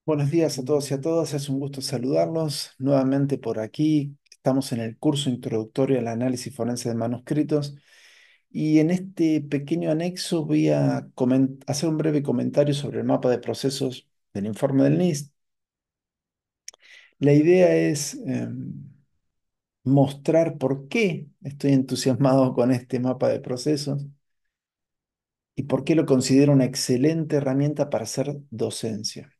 Buenos días a todos y a todas, es un gusto saludarlos nuevamente por aquí. Estamos en el curso introductorio al análisis forense de manuscritos y en este pequeño anexo voy a hacer un breve comentario sobre el mapa de procesos del informe del NIST. La idea es mostrar por qué estoy entusiasmado con este mapa de procesos y por qué lo considero una excelente herramienta para hacer docencia.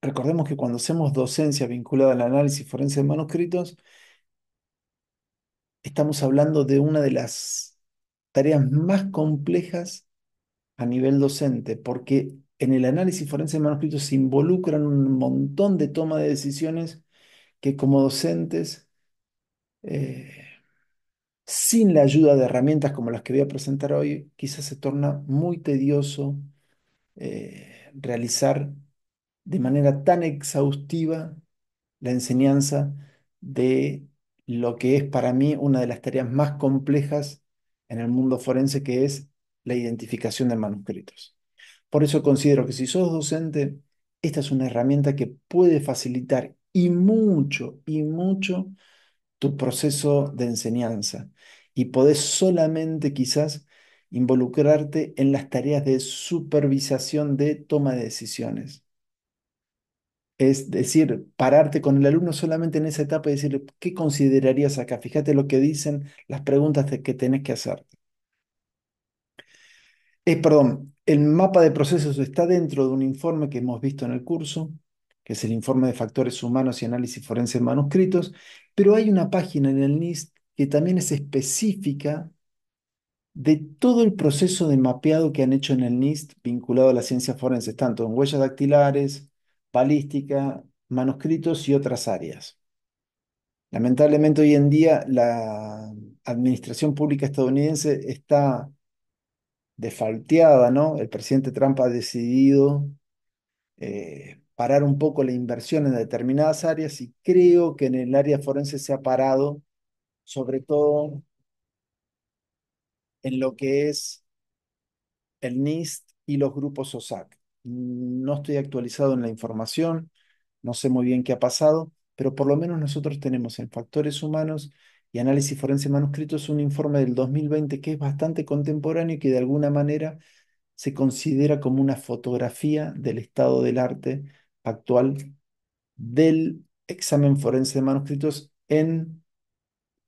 Recordemos que cuando hacemos docencia vinculada al análisis forense de manuscritos, estamos hablando de una de las tareas más complejas a nivel docente, porque en el análisis forense de manuscritos se involucran un montón de toma de decisiones que como docentes, eh, sin la ayuda de herramientas como las que voy a presentar hoy, quizás se torna muy tedioso realizar de manera tan exhaustiva la enseñanza de lo que es para mí una de las tareas más complejas en el mundo forense, que es la identificación de manuscritos. Por eso considero que si sos docente, esta es una herramienta que puede facilitar y mucho tu proceso de enseñanza. Y podés solamente quizás involucrarte en las tareas de supervisación de toma de decisiones. Es decir, pararte con el alumno solamente en esa etapa y decirle, ¿qué considerarías acá? Fíjate lo que dicen las preguntas que tenés que hacer. Perdón, el mapa de procesos está dentro de un informe que hemos visto en el curso, que es el informe de factores humanos y análisis forense en manuscritos, pero hay una página en el NIST que también es específica de todo el proceso de mapeado que han hecho en el NIST vinculado a las ciencias forenses, tanto en huellas dactilares, balística, manuscritos y otras áreas. Lamentablemente hoy en día la administración pública estadounidense está defalteada, ¿no? El presidente Trump ha decidido parar un poco la inversión en determinadas áreas y creo que en el área forense se ha parado, sobre todo en lo que es el NIST y los grupos OSAC. No estoy actualizado en la información, no sé muy bien qué ha pasado, pero por lo menos nosotros tenemos en Factores Humanos y Análisis Forense de Manuscritos un informe del 2020 que es bastante contemporáneo y que de alguna manera se considera como una fotografía del estado del arte actual del examen forense de manuscritos en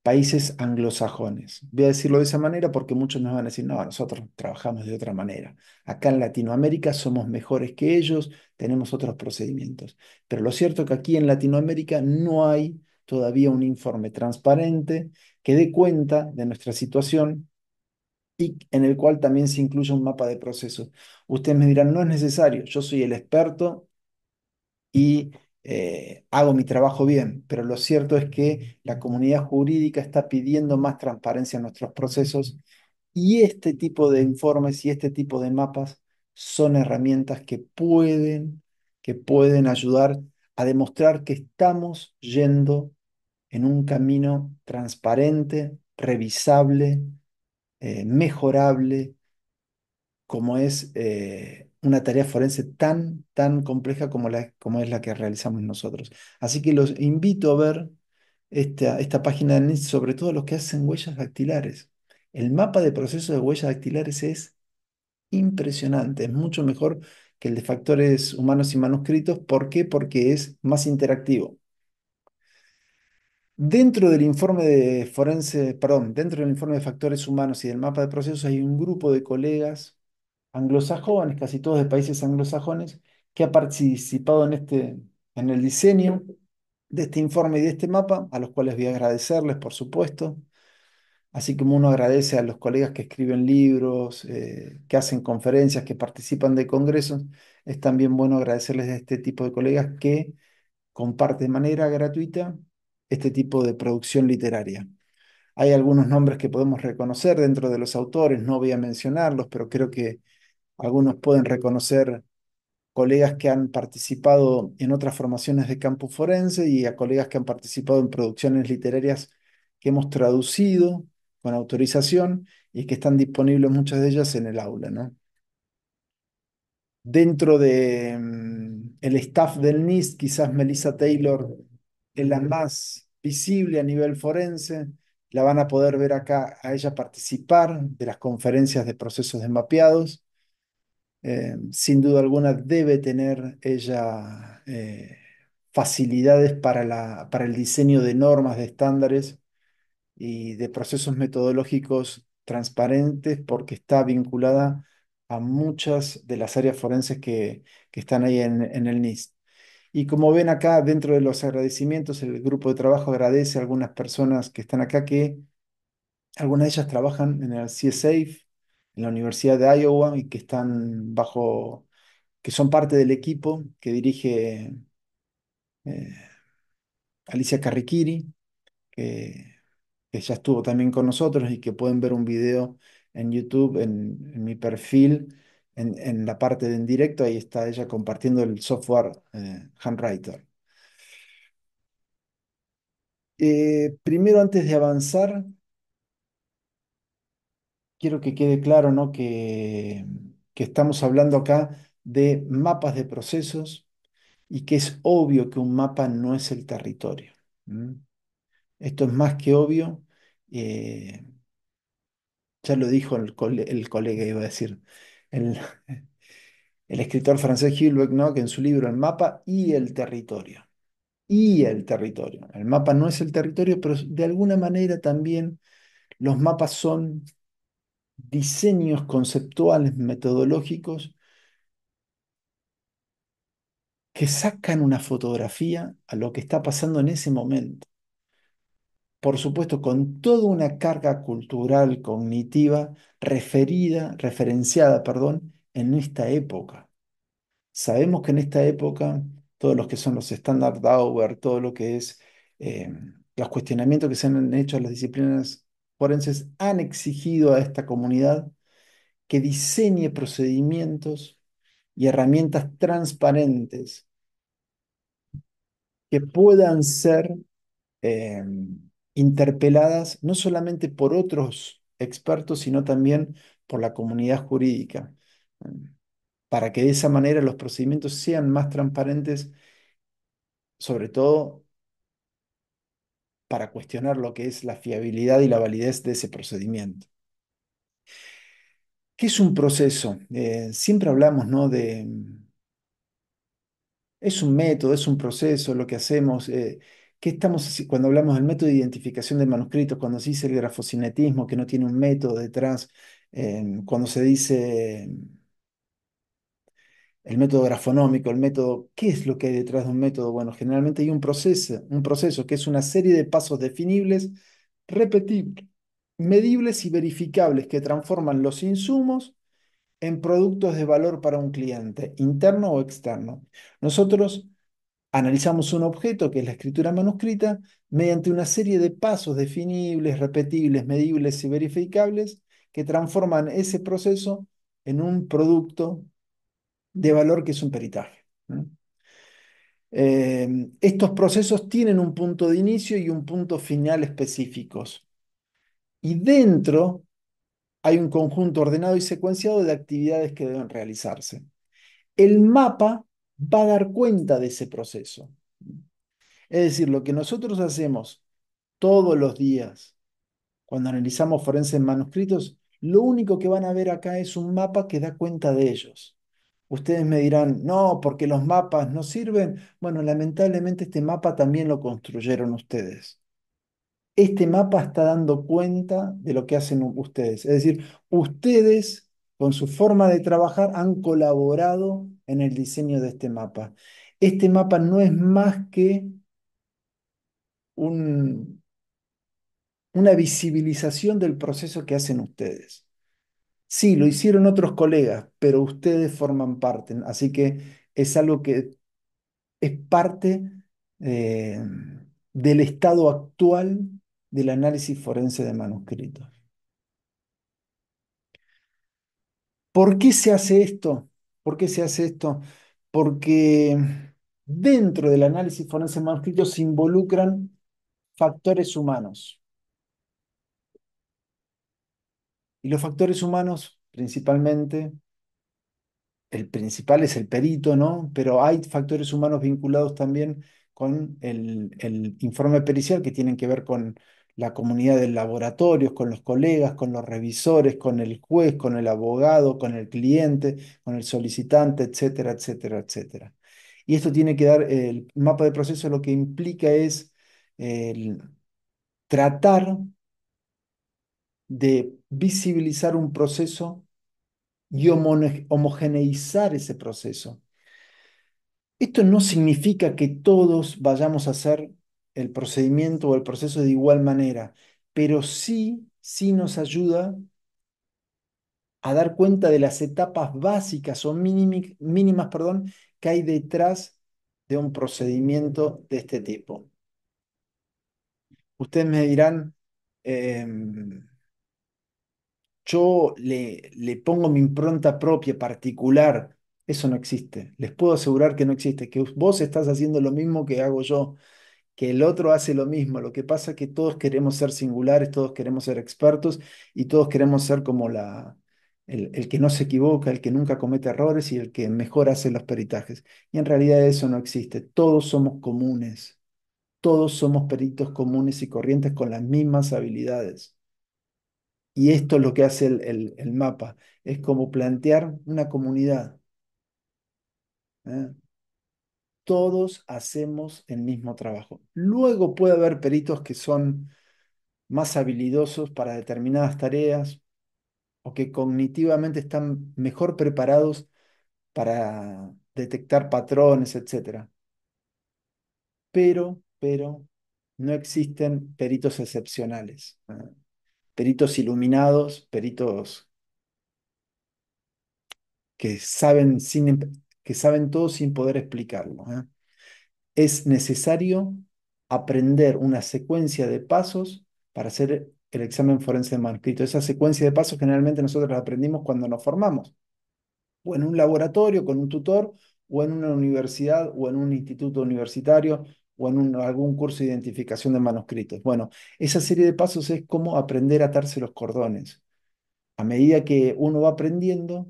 países anglosajones. Voy a decirlo de esa manera porque muchos nos van a decir, no, nosotros trabajamos de otra manera. Acá en Latinoamérica somos mejores que ellos, tenemos otros procedimientos. Pero lo cierto es que aquí en Latinoamérica no hay todavía un informe transparente que dé cuenta de nuestra situación y en el cual también se incluye un mapa de procesos. Ustedes me dirán, no es necesario, yo soy el experto y hago mi trabajo bien, pero lo cierto es que la comunidad jurídica está pidiendo más transparencia en nuestros procesos y este tipo de informes y este tipo de mapas son herramientas que pueden ayudar a demostrar que estamos yendo en un camino transparente, revisable, mejorable, como es una tarea forense tan compleja como es la que realizamos nosotros. Así que los invito a ver esta página de NIST, sobre todo los que hacen huellas dactilares. El mapa de procesos de huellas dactilares es impresionante, es mucho mejor que el de factores humanos y manuscritos. ¿Por qué? Porque es más interactivo. Dentro del informe de factores humanos y del mapa de procesos hay un grupo de colegas anglosajones, casi todos de países anglosajones, que ha participado en el diseño de este informe y de este mapa, a los cuales voy a agradecerles, por supuesto. Así como uno agradece a los colegas que escriben libros, que hacen conferencias, que participan de congresos, es también bueno agradecerles a este tipo de colegas que comparten de manera gratuita este tipo de producción literaria. Hay algunos nombres que podemos reconocer dentro de los autores, no voy a mencionarlos, pero creo que algunos pueden reconocer colegas que han participado en otras formaciones de campus forense y a colegas que han participado en producciones literarias que hemos traducido con autorización y que están disponibles muchas de ellas en el aula, ¿no? Dentro el staff del NIST, quizás Melissa Taylor es la más visible a nivel forense. La van a poder ver acá a ella participar de las conferencias de procesos de mapeados. Sin duda alguna debe tener ella facilidades para el diseño de normas, de estándares y de procesos metodológicos transparentes porque está vinculada a muchas de las áreas forenses que están ahí en el NIST. Y como ven acá, dentro de los agradecimientos, el grupo de trabajo agradece a algunas personas que están acá que algunas de ellas trabajan en el CSAFE, en la Universidad de Iowa y que están que son parte del equipo que dirige eh, Alicia Carriquiri, que, que ya estuvo también con nosotros y que pueden ver un video en YouTube, en mi perfil, en la parte de en directo, ahí está ella compartiendo el software Handwriter. Primero, antes de avanzar, quiero que quede claro, ¿no? Que estamos hablando acá de mapas de procesos y que es obvio que un mapa no es el territorio. ¿Mm? Esto es más que obvio. eh, ya lo dijo el colega, iba a decir, el, el escritor francés Houellebecq, ¿no? Que en su libro El mapa y el territorio. Y el territorio. El mapa no es el territorio, pero de alguna manera también los mapas son diseños conceptuales, metodológicos, que sacan una fotografía a lo que está pasando en ese momento. Por supuesto, con toda una carga cultural, cognitiva, referenciada, perdón, en esta época. Sabemos que en esta época, todos los que son los estándar Dauber, todo lo que es eh, los cuestionamientos que se han hecho a las disciplinas forenses, han exigido a esta comunidad que diseñe procedimientos y herramientas transparentes que puedan ser eh, interpeladas no solamente por otros expertos, sino también por la comunidad jurídica, eh, para que de esa manera los procedimientos sean más transparentes, sobre todo para cuestionar lo que es la fiabilidad y la validez de ese procedimiento. ¿Qué es un proceso? Siempre hablamos, ¿no? Es un método, es un proceso, lo que hacemos. ¿Qué cuando hablamos del método de identificación de manuscritos, cuando se dice el grafocinetismo, que no tiene un método detrás, cuando se dice el método grafonómico, el método, ¿qué es lo que hay detrás de un método? Bueno, generalmente hay un proceso que es una serie de pasos definibles, repetibles, medibles y verificables que transforman los insumos en productos de valor para un cliente, interno o externo. Nosotros analizamos un objeto, que es la escritura manuscrita, mediante una serie de pasos definibles, repetibles, medibles y verificables que transforman ese proceso en un producto de valor que es un peritaje. ¿No? Estos procesos tienen un punto de inicio y un punto final específicos. Y dentro hay un conjunto ordenado y secuenciado de actividades que deben realizarse. El mapa va a dar cuenta de ese proceso. Es decir, lo que nosotros hacemos todos los días cuando analizamos forenses en manuscritos, lo único que van a ver acá es un mapa que da cuenta de ellos. Ustedes me dirán, no, porque los mapas no sirven. Bueno, lamentablemente este mapa también lo construyeron ustedes. Este mapa está dando cuenta de lo que hacen ustedes. Es decir, ustedes, con su forma de trabajar, han colaborado en el diseño de este mapa. Este mapa no es más que un, una visibilización del proceso que hacen ustedes. Sí, lo hicieron otros colegas, pero ustedes forman parte, así que es algo que es parte eh, del estado actual del análisis forense de manuscritos. ¿Por qué se hace esto? ¿Por qué se hace esto? Porque dentro del análisis forense de manuscritos se involucran factores humanos. Y los factores humanos, principalmente, el principal es el perito, ¿no? Pero hay factores humanos vinculados también con el informe pericial que tienen que ver con la comunidad de laboratorios, con los colegas, con los revisores, con el juez, con el abogado, con el cliente, con el solicitante, etcétera, etcétera, etcétera. Y esto tiene que dar, el mapa de proceso lo que implica es el tratar de visibilizar un proceso y homogeneizar ese proceso. Esto no significa que todos vayamos a hacer el procedimiento o el proceso de igual manera, pero sí nos ayuda a dar cuenta de las etapas básicas o mínimas, perdón, que hay detrás de un procedimiento de este tipo. Ustedes me dirán, em, yo le pongo mi impronta propia, particular. Eso no existe. Les puedo asegurar que no existe, que vos estás haciendo lo mismo que hago yo, que el otro hace lo mismo. Lo que pasa es que todos queremos ser singulares, todos queremos ser expertos y todos queremos ser como el que no se equivoca, el que nunca comete errores y el que mejor hace los peritajes. Y en realidad eso no existe. Todos somos comunes. Todos somos peritos comunes y corrientes con las mismas habilidades. Y esto es lo que hace el mapa. Es como plantear una comunidad, ¿eh? Todos hacemos el mismo trabajo. Luego puede haber peritos que son más habilidosos para determinadas tareas o que cognitivamente están mejor preparados para detectar patrones, etcétera. Pero no existen peritos excepcionales, ¿eh? Peritos iluminados, peritos que saben, que saben todo sin poder explicarlo, ¿eh? Es necesario aprender una secuencia de pasos para hacer el examen forense de manuscrito. Esa secuencia de pasos generalmente nosotros la aprendimos cuando nos formamos, o en un laboratorio con un tutor, o en una universidad, o en un instituto universitario, o en algún curso de identificación de manuscritos. Bueno, esa serie de pasos es como aprender a atarse los cordones. A medida que uno va aprendiendo,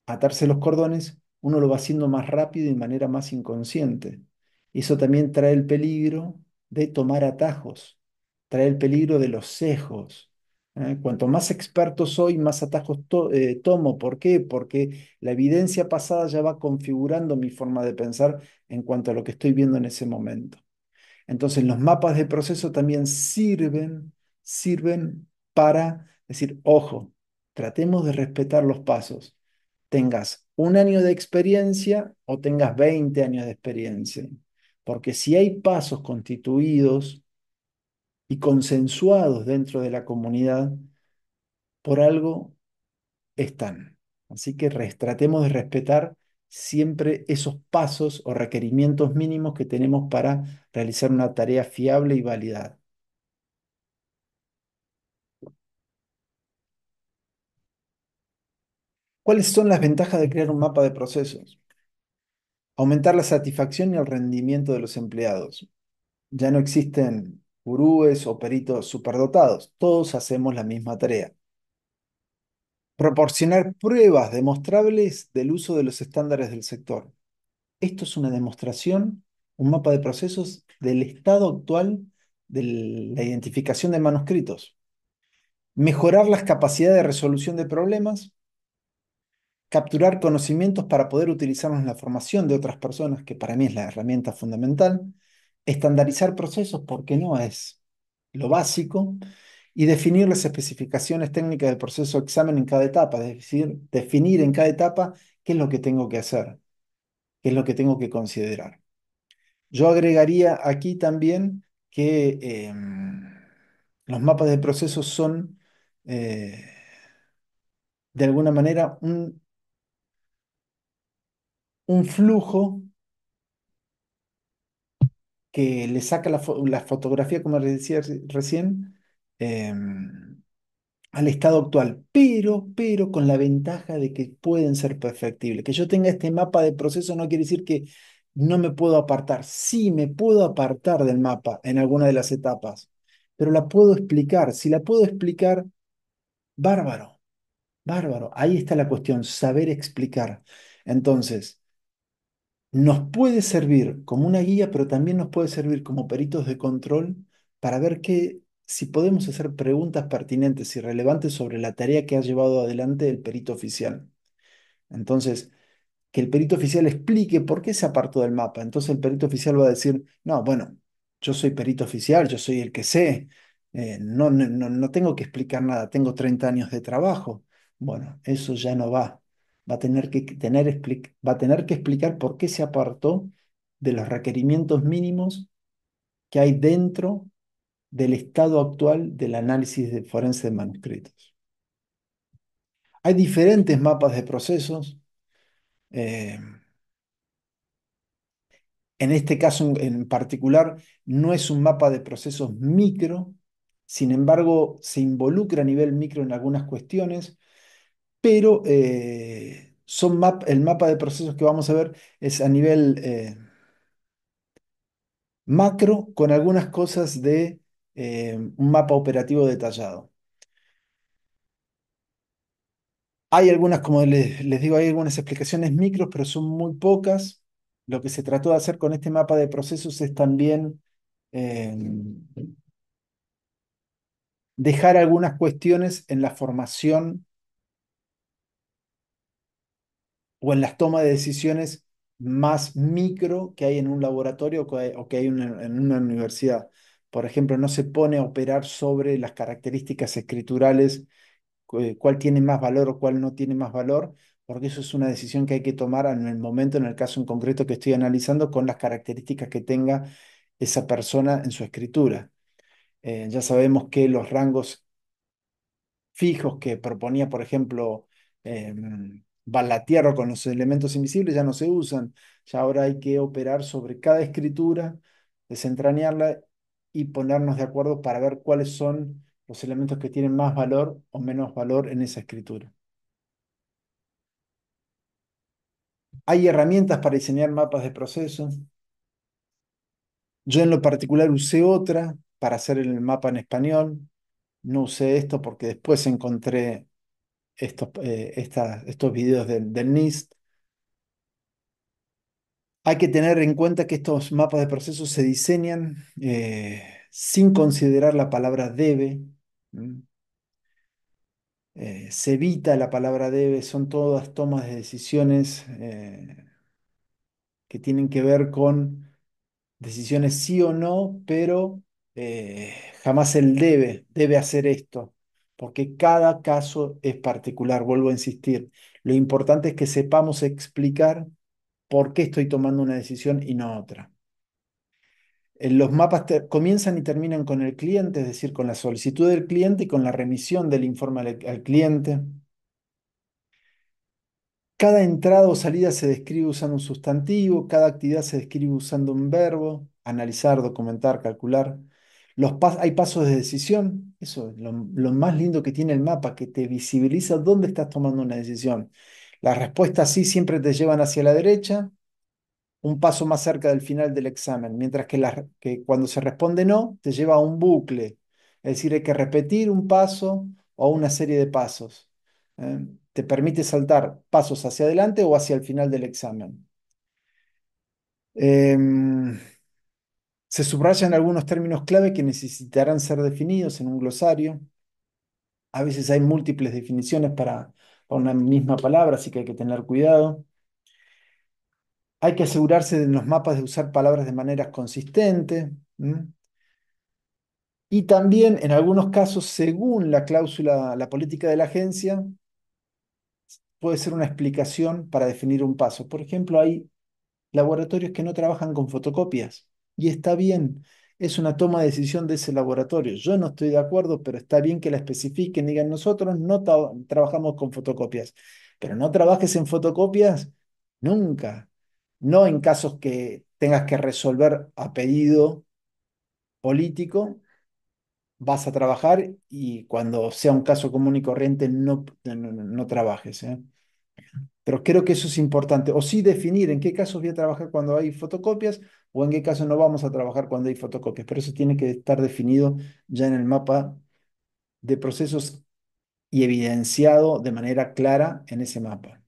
atarse los cordones, uno lo va haciendo más rápido y de manera más inconsciente. Eso también trae el peligro de tomar atajos, trae el peligro de los sesgos. Cuanto más experto soy, más atajos tomo. ¿Por qué? Porque la evidencia pasada ya va configurando mi forma de pensar en cuanto a lo que estoy viendo en ese momento. Entonces, los mapas de proceso también sirven para decir, ojo, tratemos de respetar los pasos. Tengas un año de experiencia o tengas 20 años de experiencia. Porque si hay pasos constituidos y consensuados dentro de la comunidad, por algo están. Así que tratemos de respetar siempre esos pasos o requerimientos mínimos que tenemos para realizar una tarea fiable y válida. ¿Cuáles son las ventajas de crear un mapa de procesos? Aumentar la satisfacción y el rendimiento de los empleados. Ya no existen gurúes o peritos superdotados, todos hacemos la misma tarea. Proporcionar pruebas demostrables del uso de los estándares del sector. Esto es una demostración, un mapa de procesos del estado actual de la identificación de manuscritos. Mejorar las capacidades de resolución de problemas, capturar conocimientos para poder utilizarlos en la formación de otras personas, que para mí es la herramienta fundamental, estandarizar procesos porque no es lo básico, y definir las especificaciones técnicas del proceso de examen en cada etapa, es decir, definir en cada etapa qué es lo que tengo que hacer, qué es lo que tengo que considerar. Yo agregaría aquí también que los mapas de procesos son, eh, de alguna manera, un flujo que le saca la fotografía, como les decía recién, al estado actual, pero con la ventaja de que pueden ser perfectibles. Que yo tenga este mapa de proceso no quiere decir que no me puedo apartar. Sí, me puedo apartar del mapa en alguna de las etapas, pero la puedo explicar. Si la puedo explicar, bárbaro. Bárbaro, ahí está la cuestión, saber explicar. Entonces, nos puede servir como una guía, pero también nos puede servir como peritos de control para ver si podemos hacer preguntas pertinentes y relevantes sobre la tarea que ha llevado adelante el perito oficial. Entonces, que el perito oficial explique por qué se apartó del mapa. Entonces el perito oficial va a decir, no, bueno, yo soy perito oficial, yo soy el que sé, no tengo que explicar nada, tengo 30 años de trabajo. Bueno, eso ya no va. Va a tener que explicar por qué se apartó de los requerimientos mínimos que hay dentro del estado actual del análisis de forense de manuscritos. Hay diferentes mapas de procesos. eh, En este caso en particular, no es un mapa de procesos micro, sin embargo, se involucra a nivel micro en algunas cuestiones, pero el mapa de procesos que vamos a ver es a nivel macro con algunas cosas de un mapa operativo detallado. Hay algunas, como les digo, hay algunas explicaciones micros, pero son muy pocas. Lo que se trató de hacer con este mapa de procesos es también eh, dejar algunas cuestiones en la formación o en las tomas de decisiones más micro que hay en un laboratorio o que hay en una universidad. Por ejemplo, no se pone a operar sobre las características escriturales, cuál tiene más valor o cuál no tiene más valor, porque eso es una decisión que hay que tomar en el momento, en el caso en concreto que estoy analizando, con las características que tenga esa persona en su escritura. Ya sabemos que los rangos fijos que proponía, por ejemplo, Ballatierro con los elementos invisibles ya no se usan. Ya ahora hay que operar sobre cada escritura, desentrañarla y ponernos de acuerdo para ver cuáles son los elementos que tienen más valor o menos valor en esa escritura. Hay herramientas para diseñar mapas de procesos. Yo en lo particular usé otra para hacer el mapa en español. No usé esto porque después encontré estos videos del NIST. Hay que tener en cuenta que estos mapas de procesos se diseñan sin considerar la palabra debe. ¿M? Se evita la palabra debe, son todas tomas de decisiones que tienen que ver con decisiones sí o no, pero jamás el debe hacer esto, porque cada caso es particular, vuelvo a insistir. Lo importante es que sepamos explicar por qué estoy tomando una decisión y no otra. Los mapas comienzan y terminan con el cliente, es decir, con la solicitud del cliente y con la remisión del informe al cliente. Cada entrada o salida se describe usando un sustantivo, cada actividad se describe usando un verbo, analizar, documentar, calcular. Hay pasos de decisión, eso es lo más lindo que tiene el mapa, que te visibiliza dónde estás tomando una decisión. Las respuestas sí siempre te llevan hacia la derecha, un paso más cerca del final del examen, mientras que cuando se responde no, te lleva a un bucle. Es decir, hay que repetir un paso o una serie de pasos. Te permite saltar pasos hacia adelante o hacia el final del examen. Em, Se subrayan algunos términos clave que necesitarán ser definidos en un glosario. A veces hay múltiples definiciones para una misma palabra, así que hay que tener cuidado. Hay que asegurarse en los mapas de usar palabras de manera consistente. Y también, en algunos casos, según la cláusula, la política de la agencia, puede ser una explicación para definir un paso. Por ejemplo, hay laboratorios que no trabajan con fotocopias y está bien. Es una toma de decisión de ese laboratorio. Yo no estoy de acuerdo, pero está bien que la especifiquen. Digan, nosotros no trabajamos con fotocopias. Pero no trabajes en fotocopias nunca. No en casos que tengas que resolver a pedido político vas a trabajar y cuando sea un caso común y corriente no trabajes, ¿eh? Pero creo que eso es importante. O sí definir en qué casos voy a trabajar cuando hay fotocopias o en qué casos no vamos a trabajar cuando hay fotocopias. Pero eso tiene que estar definido ya en el mapa de procesos y evidenciado de manera clara en ese mapa.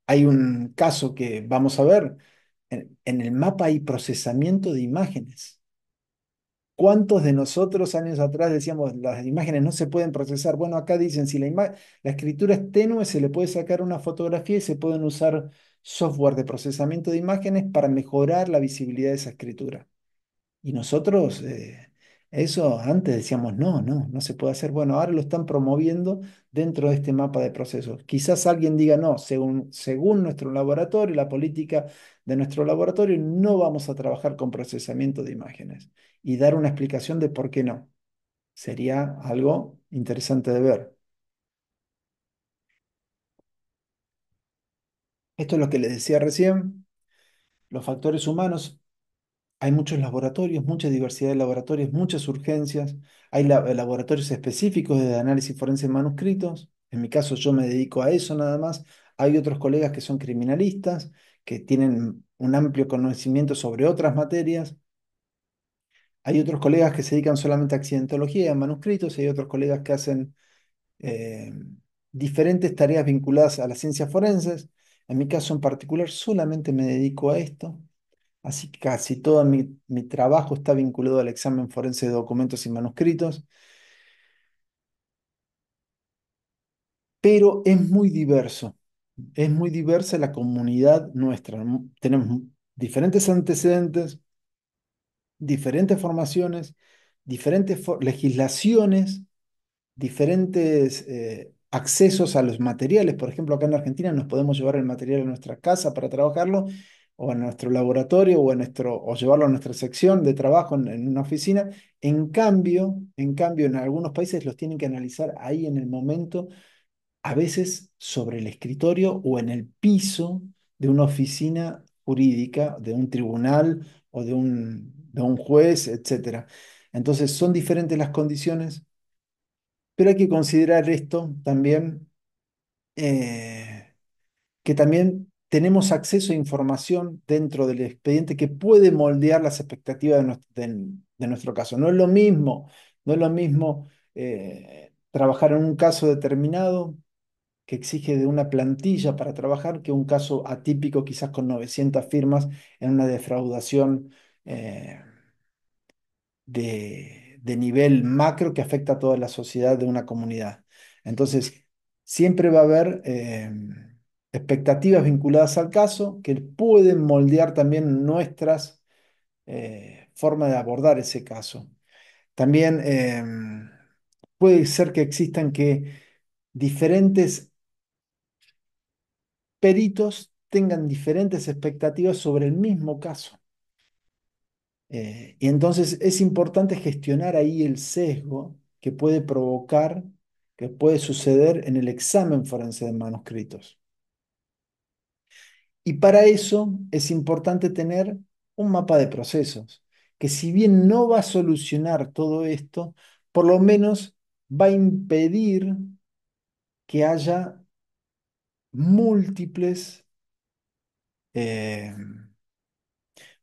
Hay un caso que vamos a ver, en el mapa hay procesamiento de imágenes. ¿Cuántos de nosotros años atrás decíamos las imágenes no se pueden procesar? Bueno, acá dicen si la escritura es tenue, se le puede sacar una fotografía y se pueden usar software de procesamiento de imágenes para mejorar la visibilidad de esa escritura. Y nosotros, eso antes decíamos, no, no, no se puede hacer. Bueno, ahora lo están promoviendo dentro de este mapa de procesos. Quizás alguien diga, no, según nuestro laboratorio, la política de nuestro laboratorio, no vamos a trabajar con procesamiento de imágenes y dar una explicación de por qué no. Sería algo interesante de ver. Esto es lo que les decía recién, los factores humanos. Hay muchos laboratorios, mucha diversidad de laboratorios, muchas urgencias. Hay laboratorios específicos de análisis forense en manuscritos. En mi caso yo me dedico a eso nada más. Hay otros colegas que son criminalistas, que tienen un amplio conocimiento sobre otras materias. Hay otros colegas que se dedican solamente a accidentología y a manuscritos. Hay otros colegas que hacen eh, diferentes tareas vinculadas a las ciencias forenses. En mi caso en particular solamente me dedico a esto. Así que casi todo mi trabajo está vinculado al examen forense de documentos y manuscritos, pero es muy diverso. Es muy diversa la comunidad nuestra, ¿no? Tenemos diferentes antecedentes, diferentes formaciones, diferentes legislaciones, diferentes accesos a los materiales. Por ejemplo, acá en Argentina nos podemos llevar el material a nuestra casa para trabajarlo, o a nuestro laboratorio, o llevarlo a nuestra sección de trabajo en una oficina. En cambio, en algunos países los tienen que analizar ahí en el momento, a veces sobre el escritorio o en el piso de una oficina jurídica, de un tribunal o de un juez, etcétera. Entonces, son diferentes las condiciones, pero hay que considerar esto también, que también tenemos acceso a información dentro del expediente que puede moldear las expectativas de nuestro caso. No es lo mismo trabajar en un caso determinado que exige de una plantilla para trabajar que un caso atípico, quizás con 900 firmas en una defraudación eh, de nivel macro que afecta a toda la sociedad de una comunidad. Entonces, siempre va a haber expectativas vinculadas al caso que pueden moldear también nuestras formas de abordar ese caso. También puede ser que existan que diferentes peritos tengan diferentes expectativas sobre el mismo caso. Y entonces es importante gestionar ahí el sesgo que puede provocar, que puede suceder en el examen forense de manuscritos. Y para eso es importante tener un mapa de procesos, que si bien no va a solucionar todo esto, por lo menos va a impedir que haya múltiples eh,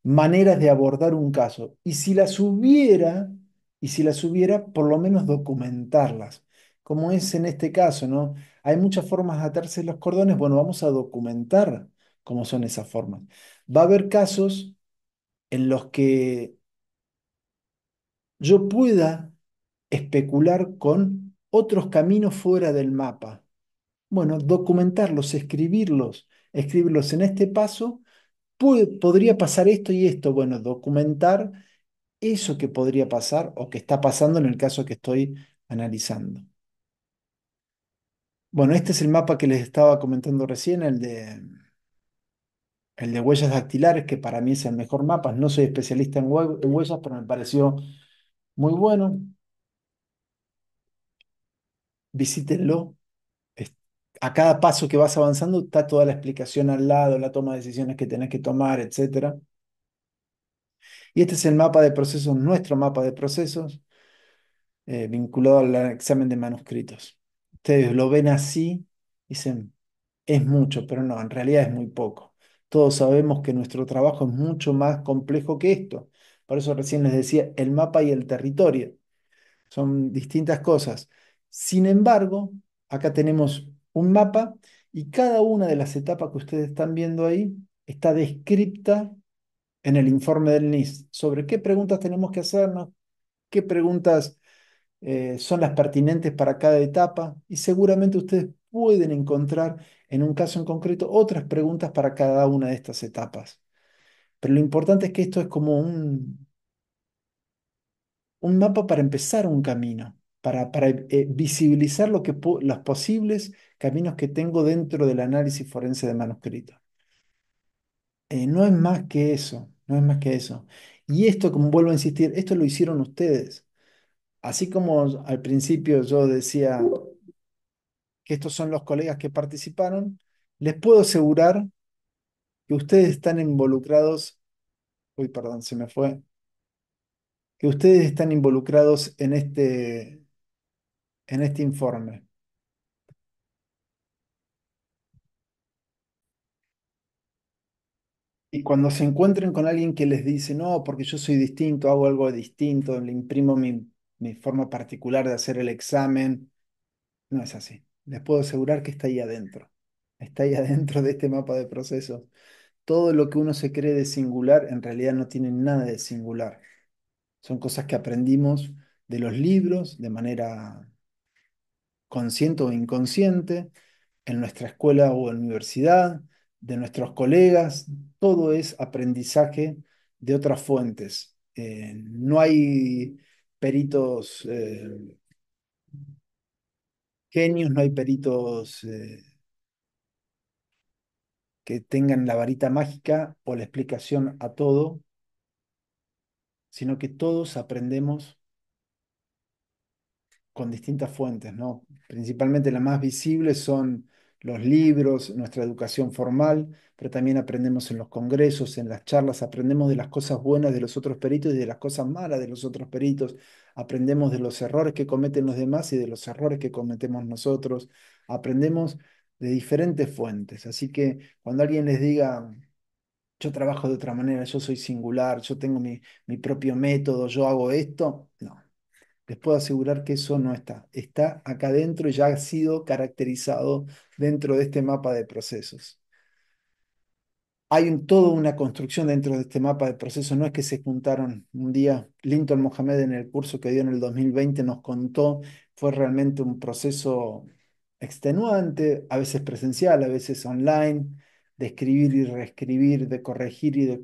maneras de abordar un caso. Y si las hubiera, por lo menos documentarlas, como es en este caso, ¿no? Hay muchas formas de atarse los cordones, bueno, vamos a documentar cómo son esas formas. Va a haber casos en los que yo pueda especular con otros caminos fuera del mapa. Bueno, documentarlos, escribirlos en este paso. Podría pasar esto y esto. Bueno, documentar eso que podría pasar o que está pasando en el caso que estoy analizando. Bueno, este es el mapa que les estaba comentando recién, el de huellas dactilares, que para mí es el mejor mapa. No soy especialista en huellas, pero me pareció muy bueno. Visítenlo. Es- A cada paso que vas avanzando está toda la explicación al lado, la toma de decisiones que tenés que tomar, etcétera. Y este es el mapa de procesos, nuestro mapa de procesos, vinculado al examen de manuscritos. Ustedes lo ven así, dicen, es mucho, pero no, en realidad es muy poco. Todos sabemos que nuestro trabajo es mucho más complejo que esto. Por eso recién les decía, el mapa y el territorio son distintas cosas. Sin embargo, acá tenemos un mapa y cada una de las etapas que ustedes están viendo ahí está descripta en el informe del NIST sobre qué preguntas tenemos que hacernos, qué preguntas son las pertinentes para cada etapa y seguramente ustedes pueden encontrar en un caso en concreto otras preguntas para cada una de estas etapas. Pero lo importante es que esto es como un mapa para empezar un camino, para visibilizar los posibles caminos que tengo dentro del análisis forense de manuscritos. No es más que eso, no es más que eso. Y esto, como vuelvo a insistir, esto lo hicieron ustedes. Así como al principio yo decía que estos son los colegas que participaron, les puedo asegurar que ustedes están involucrados, uy, perdón, se me fue, que ustedes están involucrados en este informe. Y cuando se encuentren con alguien que les dice, no, porque yo soy distinto, hago algo distinto, le imprimo mi forma particular de hacer el examen, no es así. Les puedo asegurar que está ahí adentro. Está ahí adentro de este mapa de procesos. Todo lo que uno se cree de singular en realidad no tiene nada de singular. Son cosas que aprendimos de los libros de manera consciente o inconsciente, en nuestra escuela o universidad, de nuestros colegas. Todo es aprendizaje de otras fuentes. No hay peritos genios, no hay peritos que tengan la varita mágica o la explicación a todo, sino que todos aprendemos con distintas fuentes, ¿no? Principalmente las más visibles son los libros, nuestra educación formal, pero también aprendemos en los congresos, en las charlas, aprendemos de las cosas buenas de los otros peritos y de las cosas malas de los otros peritos, aprendemos de los errores que cometen los demás y de los errores que cometemos nosotros, aprendemos de diferentes fuentes. Así que cuando alguien les diga, yo trabajo de otra manera, yo soy singular, yo tengo mi propio método, yo hago esto, no. Les puedo asegurar que eso no está. Está acá dentro y ya ha sido caracterizado dentro de este mapa de procesos. Hay toda una construcción dentro de este mapa de procesos. No es que se juntaron un día. Linton Mohamed en el curso que dio en el 2020 nos contó, fue realmente un proceso extenuante, a veces presencial, a veces online, de escribir y reescribir, de corregir y de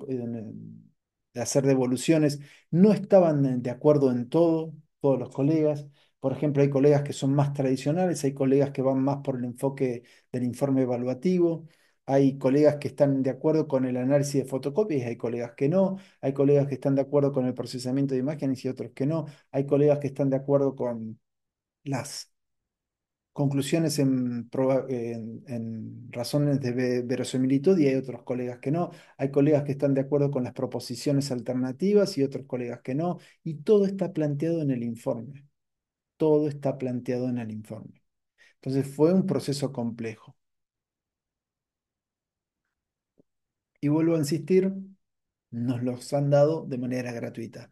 hacer devoluciones. No estaban de acuerdo en todo, todos los colegas. Por ejemplo, hay colegas que son más tradicionales, hay colegas que van más por el enfoque del informe evaluativo. Hay colegas que están de acuerdo con el análisis de fotocopias y hay colegas que no. Hay colegas que están de acuerdo con el procesamiento de imágenes y otros que no. Hay colegas que están de acuerdo con las conclusiones en razones de verosimilitud y hay otros colegas que no. Hay colegas que están de acuerdo con las proposiciones alternativas y otros colegas que no. Y todo está planteado en el informe. Todo está planteado en el informe. Entonces fue un proceso complejo. Y vuelvo a insistir, nos los han dado de manera gratuita.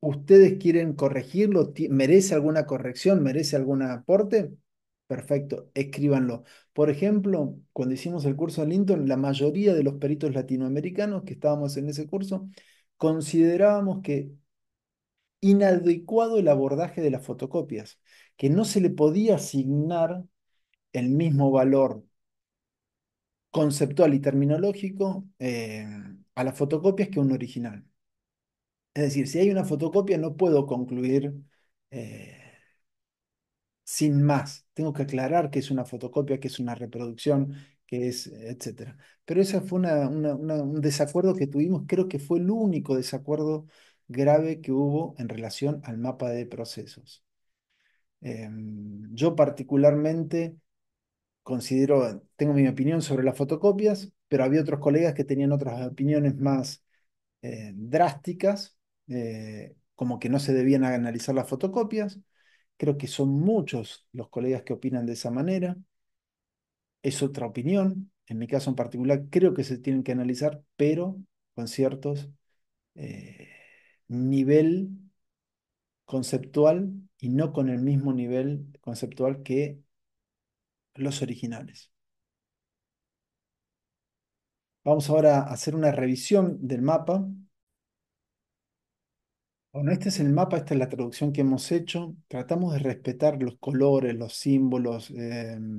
¿Ustedes quieren corregirlo? ¿Merece alguna corrección? ¿Merece algún aporte? Perfecto, escríbanlo. Por ejemplo, cuando hicimos el curso de Linton, la mayoría de los peritos latinoamericanos que estábamos en ese curso considerábamos que inadecuado el abordaje de las fotocopias, que no se le podía asignar el mismo valor conceptual y terminológico a las fotocopias que a un original. Es decir, si hay una fotocopia, no puedo concluir eh, sin más. Tengo que aclarar que es una fotocopia, que es una reproducción, que es, etcétera. Pero ese fue un desacuerdo que tuvimos. Creo que fue el único desacuerdo grave que hubo en relación al mapa de procesos. Yo particularmente considero, tengo mi opinión sobre las fotocopias, pero había otros colegas que tenían otras opiniones más drásticas, como que no se debían analizar las fotocopias. Creo que son muchos los colegas que opinan de esa manera. Es otra opinión. En mi caso en particular, creo que se tienen que analizar, pero con ciertos eh, nivel conceptual y no con el mismo nivel conceptual que los originales. Vamos ahora a hacer una revisión del mapa. Bueno, este es el mapa, esta es la traducción que hemos hecho. Tratamos de respetar los colores, los símbolos que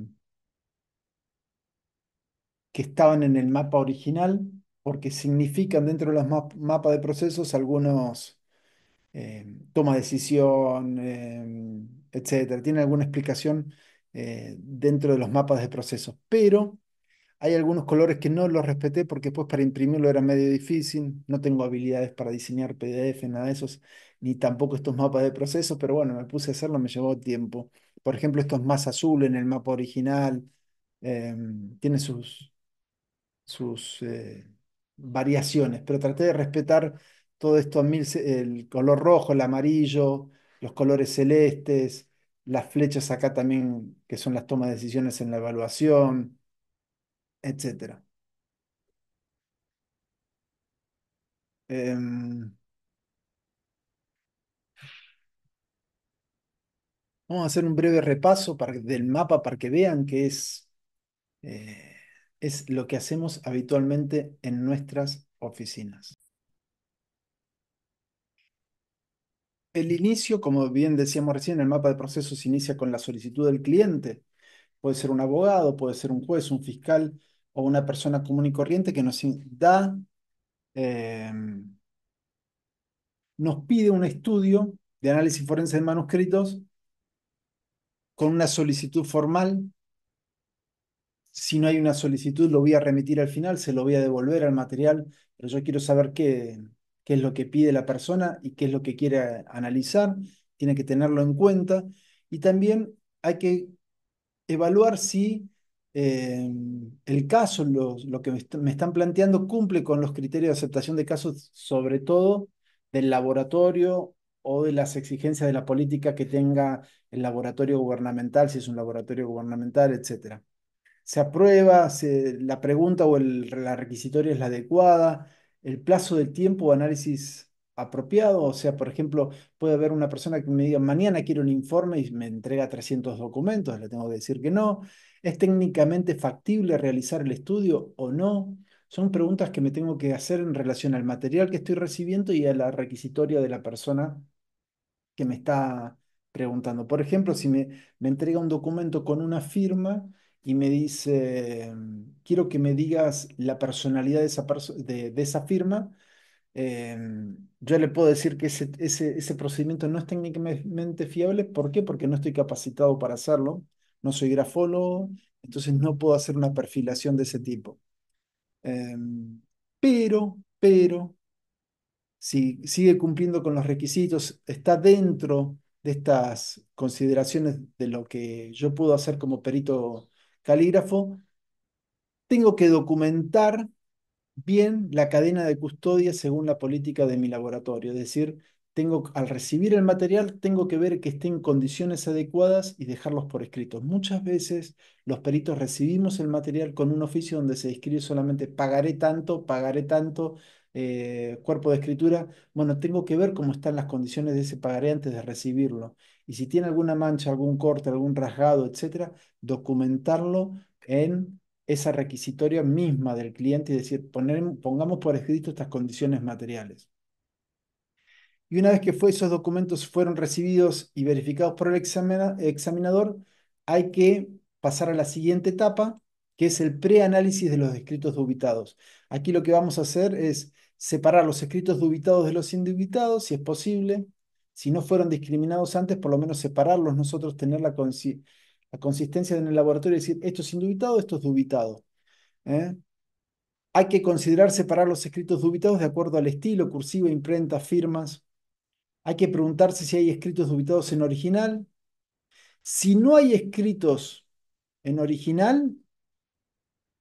estaban en el mapa original, porque significan dentro de los mapas de procesos algunos toma de decisión, etcétera. Tiene alguna explicación dentro de los mapas de procesos, pero hay algunos colores que no los respeté porque después para imprimirlo era medio difícil. No tengo habilidades para diseñar PDF, nada de esos, ni tampoco estos mapas de procesos, pero bueno, me puse a hacerlo, me llevó tiempo. Por ejemplo, esto es más azul en el mapa original. Tiene sus variaciones, pero traté de respetar todo esto, el color rojo, el amarillo, los colores celestes, las flechas acá también, que son las tomas de decisiones en la evaluación, etcétera. Em, Vamos a hacer un breve repaso del mapa para que vean que eh, es lo que hacemos habitualmente en nuestras oficinas. El inicio, como bien decíamos recién, el mapa de procesos inicia con la solicitud del cliente. Puede ser un abogado, puede ser un juez, un fiscal o una persona común y corriente que eh, nos pide un estudio de análisis forense de manuscritos con una solicitud formal. Si no hay una solicitud, lo voy a remitir al final, se lo voy a devolver al material, pero yo quiero saber qué es lo que pide la persona y qué es lo que quiere analizar. Tiene que tenerlo en cuenta. Y también hay que evaluar si el caso, lo que me están planteando, cumple con los criterios de aceptación de casos, sobre todo del laboratorio o de las exigencias de la política que tenga el laboratorio gubernamental, si es un laboratorio gubernamental, etcétera. Se aprueba, la pregunta o la requisitoria es la adecuada, el plazo de tiempo o análisis apropiado, o sea, por ejemplo, puede haber una persona que me diga, mañana quiero un informe y me entrega 300 documentos, le tengo que decir que no. ¿Es técnicamente factible realizar el estudio o no? Son preguntas que me tengo que hacer en relación al material que estoy recibiendo y a la requisitoria de la persona que me está preguntando. Por ejemplo, si me entrega un documento con una firma y me dice, quiero que me digas la personalidad de de esa firma, yo le puedo decir que ese procedimiento no es técnicamente fiable. ¿Por qué? Porque no estoy capacitado para hacerlo, no soy grafólogo, entonces no puedo hacer una perfilación de ese tipo. Pero, si sigue cumpliendo con los requisitos, está dentro de estas consideraciones de lo que yo puedo hacer como perito calígrafo, tengo que documentar bien la cadena de custodia según la política de mi laboratorio. Es decir, al recibir el material, tengo que ver que esté en condiciones adecuadas y dejarlos por escrito. Muchas veces los peritos recibimos el material con un oficio donde se escribe solamente pagaré tanto, cuerpo de escritura. Bueno, tengo que ver cómo están las condiciones de ese pagaré antes de recibirlo. Y si tiene alguna mancha, algún corte, algún rasgado, etcétera, documentarlo en esa requisitoria misma del cliente y decir, pongamos por escrito estas condiciones materiales. Y una vez que esos documentos fueron recibidos y verificados por el examinador, hay que pasar a la siguiente etapa, que es el preanálisis de los escritos dubitados. Aquí lo que vamos a hacer es separar los escritos dubitados de los indubitados, si es posible. Si no fueron discriminados antes, por lo menos separarlos, nosotros tener la consistencia en el laboratorio y decir, esto es indubitado, esto es dubitado. ¿Eh? Hay que considerar separar los escritos dubitados de acuerdo al estilo, cursiva, imprenta, firmas. Hay que preguntarse si hay escritos dubitados en original. Si no hay escritos en original,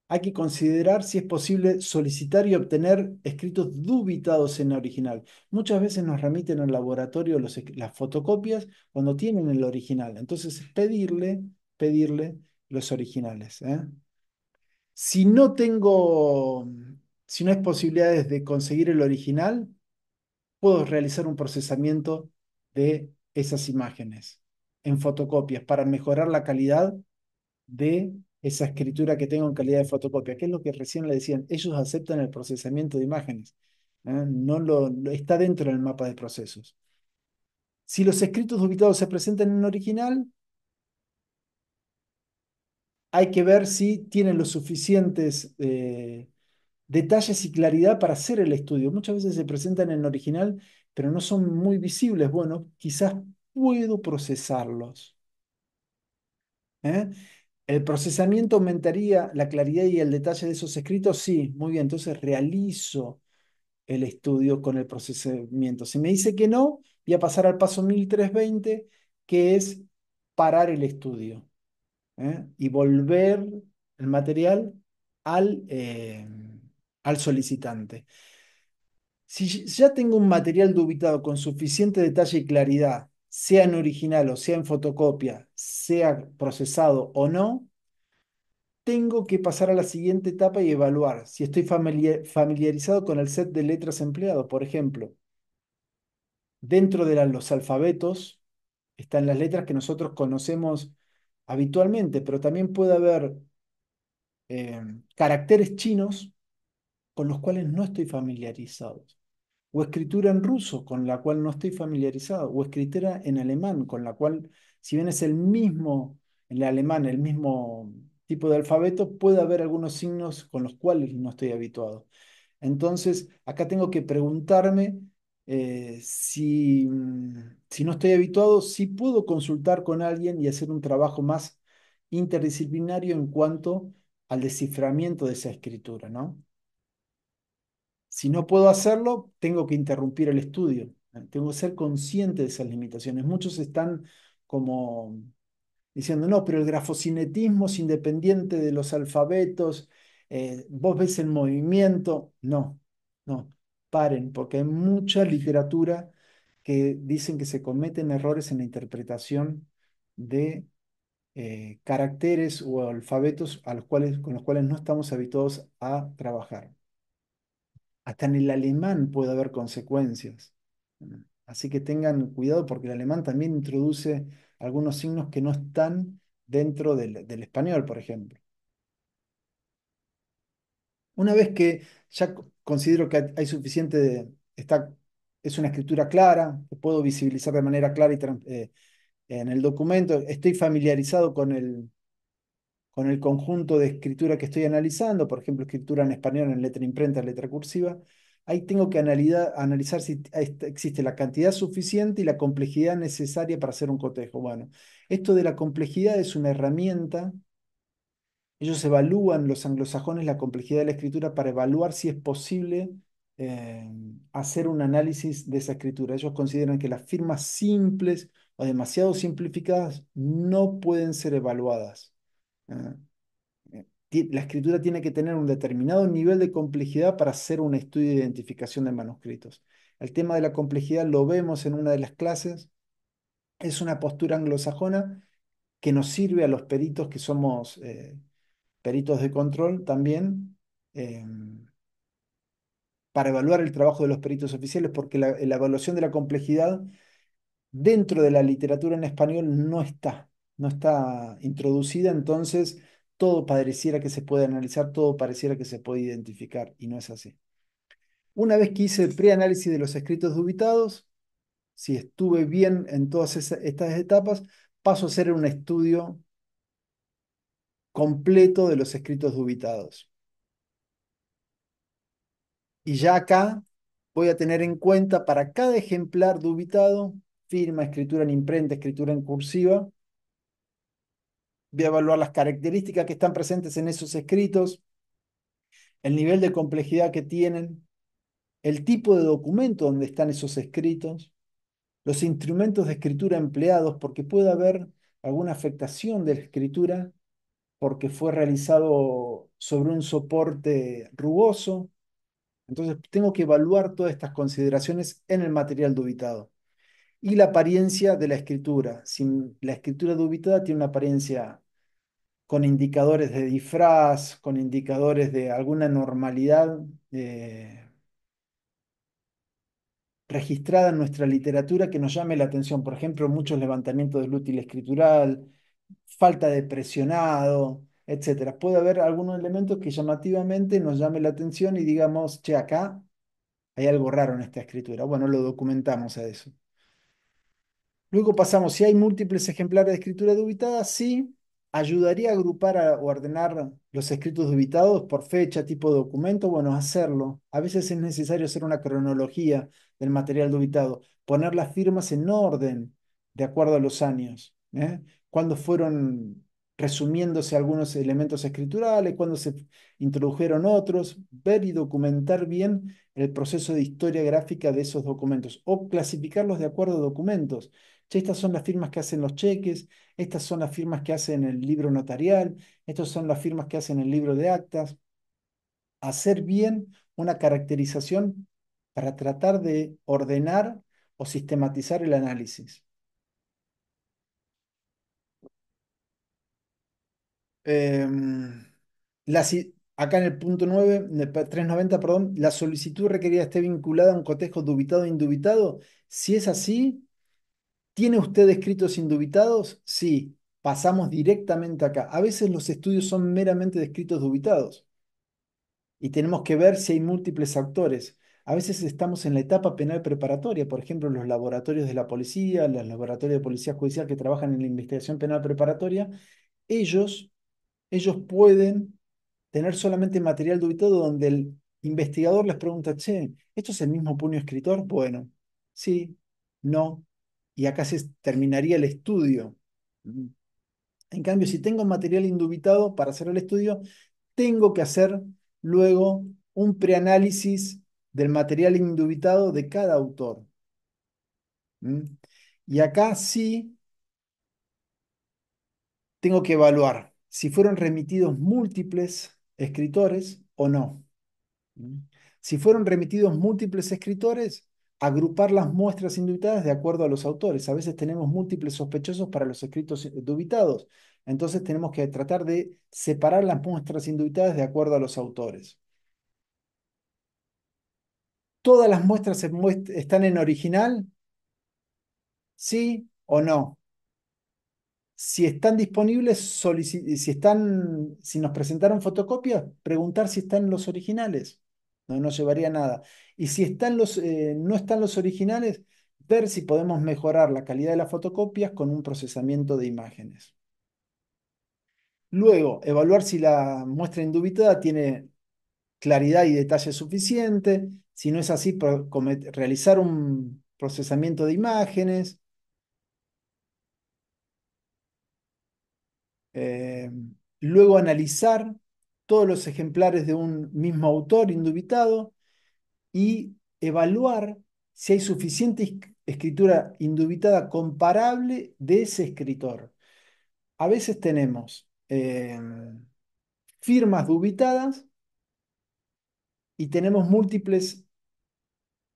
hay que considerar si es posible solicitar y obtener escritos dubitados en original. Muchas veces nos remiten al laboratorio las fotocopias cuando tienen el original. Entonces, pedirle los originales. Si no tengo, si no hay posibilidades de conseguir el original, puedo realizar un procesamiento de esas imágenes en fotocopias para mejorar la calidad de esa escritura que tengo en calidad de fotocopia, que es lo que recién le decían, ellos aceptan el procesamiento de imágenes, no está dentro del mapa de procesos. Si los escritos dubitados se presentan en original, hay que ver si tienen los suficientes detalles y claridad para hacer el estudio. Muchas veces se presentan en original, pero no son muy visibles. Bueno, quizás puedo procesarlos. ¿Eh? ¿El procesamiento aumentaría la claridad y el detalle de esos escritos? Sí, muy bien. Entonces realizo el estudio con el procesamiento. Si me dice que no, voy a pasar al paso 1320, que es parar el estudio, y volver el material al solicitante. Si ya tengo un material dubitado con suficiente detalle y claridad, sea en original o sea en fotocopia, sea procesado o no, tengo que pasar a la siguiente etapa y evaluar si estoy familiarizado con el set de letras empleado. Por ejemplo, dentro de los alfabetos están las letras que nosotros conocemos habitualmente, pero también puede haber caracteres chinos con los cuales no estoy familiarizado, o escritura en ruso con la cual no estoy familiarizado, o escritura en alemán con la cual, si bien es el mismo, en el alemán, el mismo tipo de alfabeto, puede haber algunos signos con los cuales no estoy habituado. Entonces, acá tengo que preguntarme si no estoy habituado, si puedo consultar con alguien y hacer un trabajo más interdisciplinario en cuanto al desciframiento de esa escritura, ¿no? Si no puedo hacerlo, tengo que interrumpir el estudio. Tengo que ser consciente de esas limitaciones. Muchos están como diciendo, no, pero el grafocinetismo es independiente de los alfabetos, vos ves el movimiento. No, no, paren, porque hay mucha literatura que dicen que se cometen errores en la interpretación de caracteres o alfabetos con los cuales no estamos habituados a trabajar. Hasta en el alemán puede haber consecuencias. Así que tengan cuidado porque el alemán también introduce algunos signos que no están dentro del español, por ejemplo. Una vez que ya considero que hay suficiente, es una escritura clara, que puedo visibilizar de manera clara en el documento, estoy familiarizado con el conjunto de escritura que estoy analizando, por ejemplo, escritura en español en letra imprenta, letra cursiva, ahí tengo que analizar si existe la cantidad suficiente y la complejidad necesaria para hacer un cotejo. Bueno, esto de la complejidad es una herramienta. Ellos evalúan, los anglosajones, la complejidad de la escritura para evaluar si es posible eh, hacer un análisis de esa escritura. Ellos consideran que las firmas simples o demasiado simplificadas no pueden ser evaluadas. Eh, la escritura tiene que tener un determinado nivel de complejidad para hacer un estudio de identificación de manuscritos. El tema de la complejidad lo vemos en una de las clases. Es una postura anglosajona que nos sirve a los peritos que somos peritos de control también, eh, para evaluar el trabajo de los peritos oficiales, porque la evaluación de la complejidad dentro de la literatura en español no está introducida, entonces todo pareciera que se puede analizar, todo pareciera que se puede identificar, y no es así. Una vez que hice el preanálisis de los escritos dubitados, si estuve bien en todas estas etapas, paso a hacer un estudio completo de los escritos dubitados. Y ya acá voy a tener en cuenta para cada ejemplar dubitado, firma, escritura en imprenta, escritura en cursiva. Voy a evaluar las características que están presentes en esos escritos, el nivel de complejidad que tienen, el tipo de documento donde están esos escritos, los instrumentos de escritura empleados, porque puede haber alguna afectación de la escritura porque fue realizado sobre un soporte rugoso. Entonces tengo que evaluar todas estas consideraciones en el material dubitado. Y la apariencia de la escritura. Si la escritura dubitada tiene una apariencia con indicadores de disfraz, con indicadores de alguna normalidad, registrada en nuestra literatura que nos llame la atención. Por ejemplo, muchos levantamientos del útil escritural, falta de presionado, etcétera. Puede haber algunos elementos que llamativamente nos llame la atención y digamos, che, acá hay algo raro en esta escritura. Bueno, lo documentamos a eso. Luego pasamos, si hay múltiples ejemplares de escritura dubitada, sí, ayudaría a agrupar o ordenar los escritos dubitados por fecha, tipo de documento, bueno, hacerlo. A veces es necesario hacer una cronología del material dubitado, poner las firmas en orden de acuerdo a los años, ¿eh? Cuándo fueron resumiéndose algunos elementos escriturales, cuándo se introdujeron otros, ver y documentar bien el proceso de historia gráfica de esos documentos o clasificarlos de acuerdo a documentos. Che, estas son las firmas que hacen los cheques, estas son las firmas que hacen el libro notarial, estas son las firmas que hacen el libro de actas. Hacer bien una caracterización para tratar de ordenar o sistematizar el análisis. Em, Acá en el punto 9, 390, perdón, la solicitud requerida esté vinculada a un cotejo dubitado o indubitado. Si es así, ¿tiene usted escritos indubitados? Sí, pasamos directamente acá. A veces los estudios son meramente de escritos dubitados y tenemos que ver si hay múltiples autores. A veces estamos en la etapa penal preparatoria, por ejemplo, los laboratorios de la policía, los laboratorios de policía judicial que trabajan en la investigación penal preparatoria, ellos, ellos pueden tener solamente material dubitado donde el investigador les pregunta, che, ¿esto es el mismo puño escritor? Bueno, sí, no, y acá se terminaría el estudio. Mm. En cambio, si tengo material indubitado para hacer el estudio, tengo que hacer luego un preanálisis del material indubitado de cada autor. ¿Mm? Y acá sí tengo que evaluar si fueron remitidos múltiples escritores o no. ¿Mm? Si fueron remitidos múltiples escritores, agrupar las muestras indubitadas de acuerdo a los autores. A veces tenemos múltiples sospechosos para los escritos dubitados. Entonces tenemos que tratar de separar las muestras indubitadas de acuerdo a los autores. ¿Todas las muestras están en original? ¿Sí o no? Si están disponibles, si nos presentaron fotocopias, preguntar si están los originales. No nos llevaría nada. Y si no están los originales, ver si podemos mejorar la calidad de las fotocopias con un procesamiento de imágenes. Luego, evaluar si la muestra indubitada tiene claridad y detalle suficiente. Si no es así, realizar un procesamiento de imágenes. eh, Luego analizar todos los ejemplares de un mismo autor indubitado y evaluar si hay suficiente escritura indubitada comparable de ese escritor. A veces tenemos firmas dubitadas y tenemos múltiples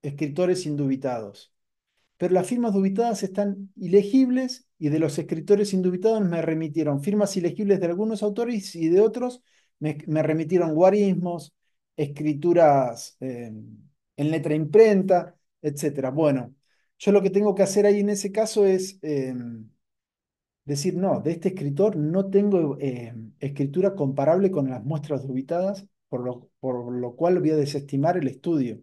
escritores indubitados. Pero las firmas dubitadas están ilegibles y de los escritores indubitados me remitieron firmas ilegibles de algunos autores y de otros me remitieron guarismos, escrituras en letra imprenta, etcétera. Bueno, yo lo que tengo que hacer ahí en ese caso es decir, no, de este escritor no tengo escritura comparable con las muestras dubitadas, por lo cual voy a desestimar el estudio.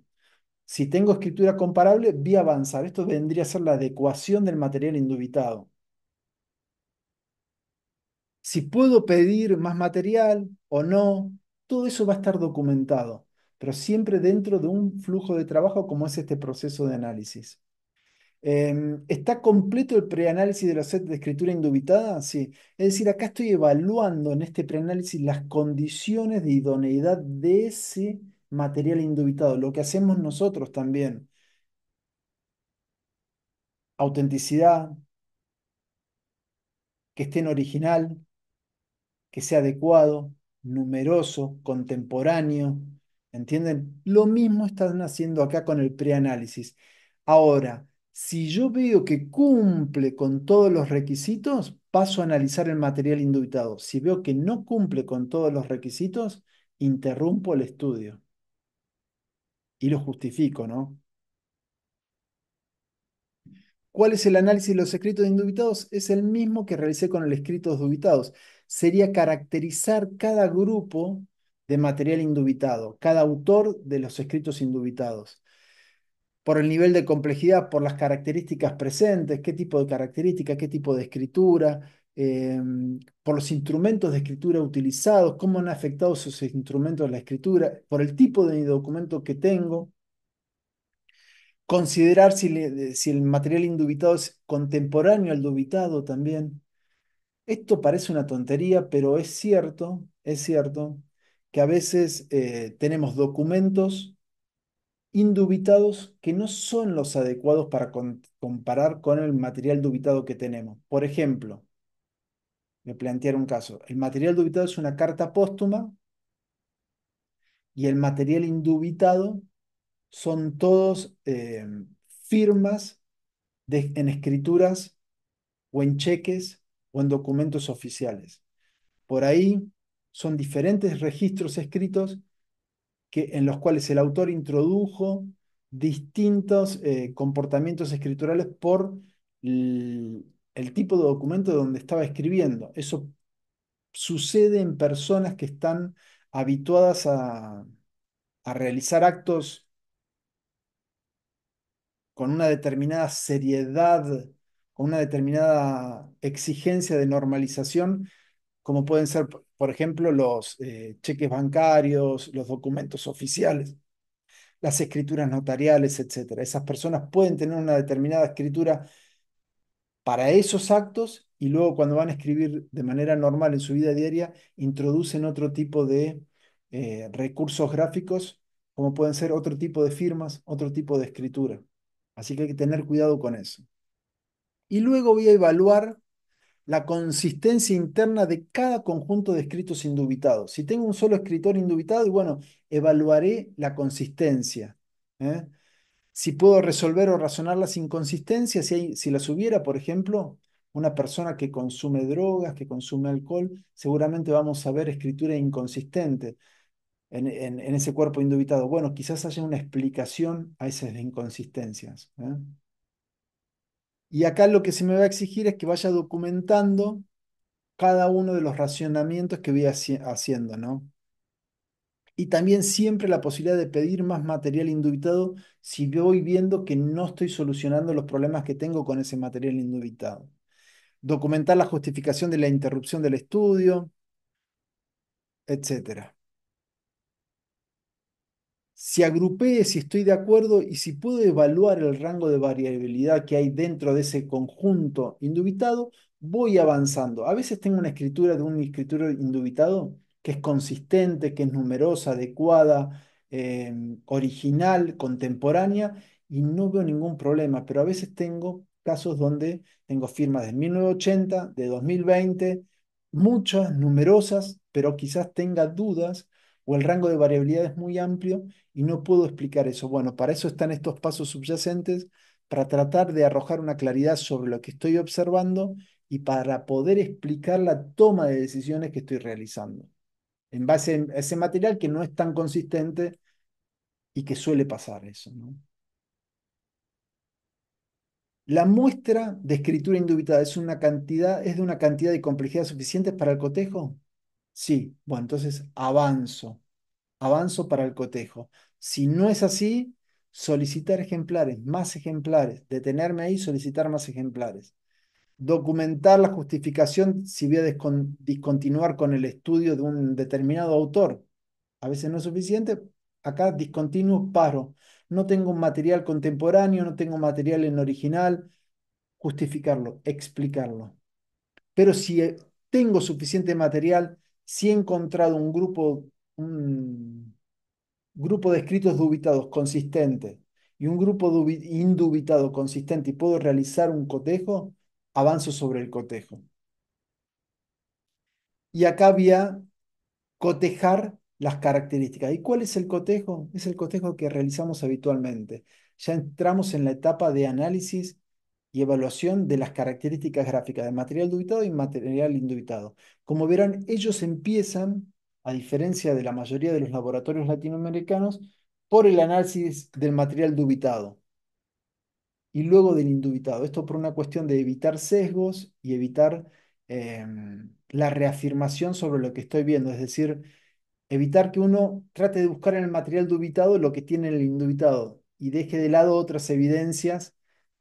Si tengo escritura comparable, voy a avanzar. Esto vendría a ser la adecuación del material indubitado. Si puedo pedir más material o no, todo eso va a estar documentado, pero siempre dentro de un flujo de trabajo como es este proceso de análisis. ¿Está completo el preanálisis de los sets de escritura indubitada? Sí. Es decir, acá estoy evaluando en este preanálisis las condiciones de idoneidad de ese material indubitado, lo que hacemos nosotros también. Autenticidad, que esté en original, que sea adecuado, numeroso, contemporáneo. ¿Entienden? Lo mismo están haciendo acá con el preanálisis. Ahora, si yo veo que cumple con todos los requisitos, paso a analizar el material indubitado. Si veo que no cumple con todos los requisitos, interrumpo el estudio y lo justifico, ¿no? ¿Cuál es el análisis de los escritos indubitados? Es el mismo que realicé con el escritos dubitados. Sería caracterizar cada grupo de material indubitado, cada autor de los escritos indubitados, por el nivel de complejidad, por las características presentes, qué tipo de características, qué tipo de escritura, por los instrumentos de escritura utilizados, cómo han afectado esos instrumentos a la escritura, por el tipo de documento que tengo, considerar si el material indubitado es contemporáneo al dubitado también. Esto parece una tontería, pero es cierto que a veces tenemos documentos indubitados que no son los adecuados para comparar con el material dubitado que tenemos. Por ejemplo, me plantearon un caso. El material dubitado es una carta póstuma y el material indubitado son todos firmas en escrituras o en cheques o en documentos oficiales. Por ahí son diferentes registros escritos en los cuales el autor introdujo distintos comportamientos escriturales por el tipo de documento donde estaba escribiendo. Eso sucede en personas que están habituadas a realizar actos con una determinada seriedad, con una determinada exigencia de normalización, como pueden ser, por ejemplo, los cheques bancarios, los documentos oficiales, las escrituras notariales, etcétera. Esas personas pueden tener una determinada escritura para esos actos y luego cuando van a escribir de manera normal en su vida diaria, introducen otro tipo de recursos gráficos, como pueden ser otro tipo de firmas, otro tipo de escritura. Así que hay que tener cuidado con eso. Y luego voy a evaluar la consistencia interna de cada conjunto de escritos indubitados. Si tengo un solo escritor indubitado, y bueno, evaluaré la consistencia. ¿Eh? Si puedo resolver o razonar las inconsistencias, si las hubiera, por ejemplo, una persona que consume drogas, que consume alcohol, seguramente vamos a ver escritura inconsistente en ese cuerpo indubitado. Bueno, quizás haya una explicación a esas inconsistencias. Y acá lo que se me va a exigir es que vaya documentando cada uno de los racionamientos que voy haciendo, ¿no? Y también siempre la posibilidad de pedir más material indubitado si voy viendo que no estoy solucionando los problemas que tengo con ese material indubitado. Documentar la justificación de la interrupción del estudio, etcétera. Si agrupé, si estoy de acuerdo y si puedo evaluar el rango de variabilidad que hay dentro de ese conjunto indubitado, voy avanzando. A veces tengo una escritura de un escritor indubitado que es consistente, que es numerosa, adecuada, original, contemporánea, y no veo ningún problema, pero a veces tengo casos donde tengo firmas de 1980, de 2020, muchas, numerosas, pero quizás tenga dudas o el rango de variabilidad es muy amplio y no puedo explicar eso. Bueno, para eso están estos pasos subyacentes, para tratar de arrojar una claridad sobre lo que estoy observando y para poder explicar la toma de decisiones que estoy realizando, en base a ese material que no es tan consistente y que suele pasar eso, ¿no? La muestra de escritura indubitada es de una cantidad y complejidad suficientes para el cotejo. Sí, bueno, entonces avanzo para el cotejo. Si no es así, solicitar ejemplares, más ejemplares, detenerme ahí, solicitar más ejemplares. Documentar la justificación si voy a discontinuar con el estudio de un determinado autor. A veces no es suficiente. Acá discontinuo, paro. No tengo un material contemporáneo, no tengo material en original. Justificarlo, explicarlo. Pero si tengo suficiente material, si he encontrado un grupo de escritos dubitados consistente y un grupo indubitado consistente y puedo realizar un cotejo, avanzo sobre el cotejo. Y acá había cotejar las características. ¿Y cuál es el cotejo? Es el cotejo que realizamos habitualmente. Ya entramos en la etapa de análisis y evaluación de las características gráficas de material dubitado y material indubitado. Como verán, ellos empiezan, a diferencia de la mayoría de los laboratorios latinoamericanos, por el análisis del material dubitado. y luego del indubitado. Esto por una cuestión de evitar sesgos y evitar la reafirmación sobre lo que estoy viendo, es decir, evitar que uno trate de buscar en el material dubitado lo que tiene el indubitado y deje de lado otras evidencias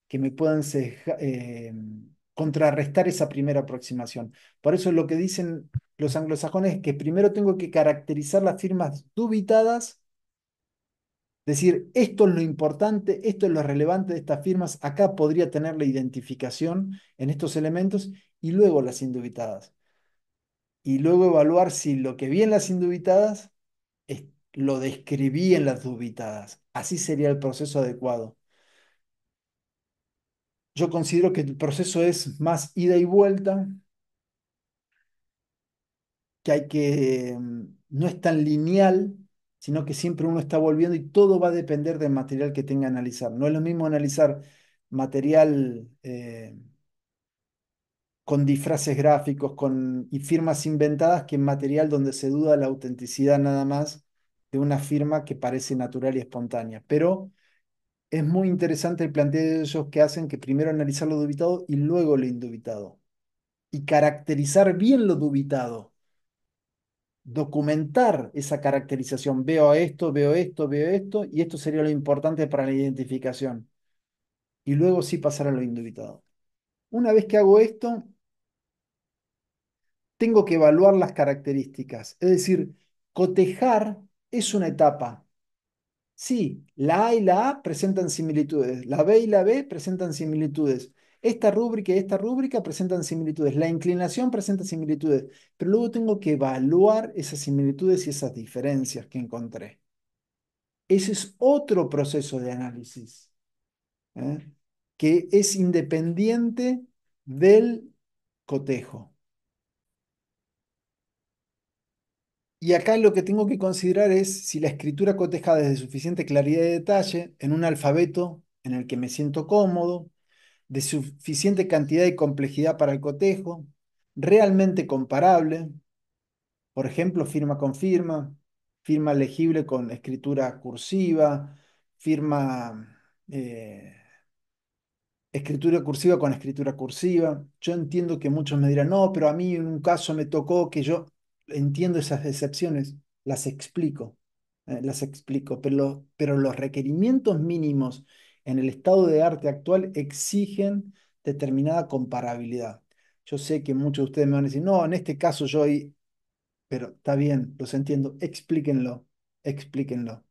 que me puedan contrarrestar esa primera aproximación. Por eso lo que dicen los anglosajones es que primero tengo que caracterizar las firmas dubitadas, decir, esto es lo importante, esto es lo relevante de estas firmas, acá podría tener la identificación en estos elementos y luego las indubitadas. Y luego evaluar si lo que vi en las indubitadas lo describí en las dubitadas. Así sería el proceso adecuado. Yo considero que el proceso es más ida y vuelta, que no es tan lineal, sino que siempre uno está volviendo y todo va a depender del material que tenga que analizar. No es lo mismo analizar material con disfraces gráficos y firmas inventadas que material donde se duda la autenticidad nada más de una firma que parece natural y espontánea. Pero es muy interesante el planteo de ellos que hacen que primero analizar lo dubitado y luego lo indubitado. Y caracterizar bien lo dubitado, documentar esa caracterización. Veo esto, veo esto, veo esto, y esto sería lo importante para la identificación. Y luego sí pasar a lo indubitado. Una vez que hago esto, tengo que evaluar las características. Es decir, cotejar es una etapa. Sí, la A y la A presentan similitudes, la B y la B presentan similitudes. Esta rúbrica y esta rúbrica presentan similitudes, la inclinación presenta similitudes, pero luego tengo que evaluar esas similitudes y esas diferencias que encontré. Ese es otro proceso de análisis, ¿eh? Que es independiente del cotejo. Y acá lo que tengo que considerar es si la escritura cotejada es de suficiente claridad y detalle, en un alfabeto en el que me siento cómodo, de suficiente cantidad y complejidad para el cotejo, realmente comparable, por ejemplo, firma con firma, firma legible con escritura cursiva, firma escritura cursiva con escritura cursiva. Yo entiendo que muchos me dirán, no, pero a mí en un caso me tocó que yo entiendo esas excepciones, las explico, pero los requerimientos mínimos en el estado de arte actual exigen determinada comparabilidad. Yo sé que muchos de ustedes me van a decir, no, en este caso yo, pero está bien, los entiendo, explíquenlo, explíquenlo.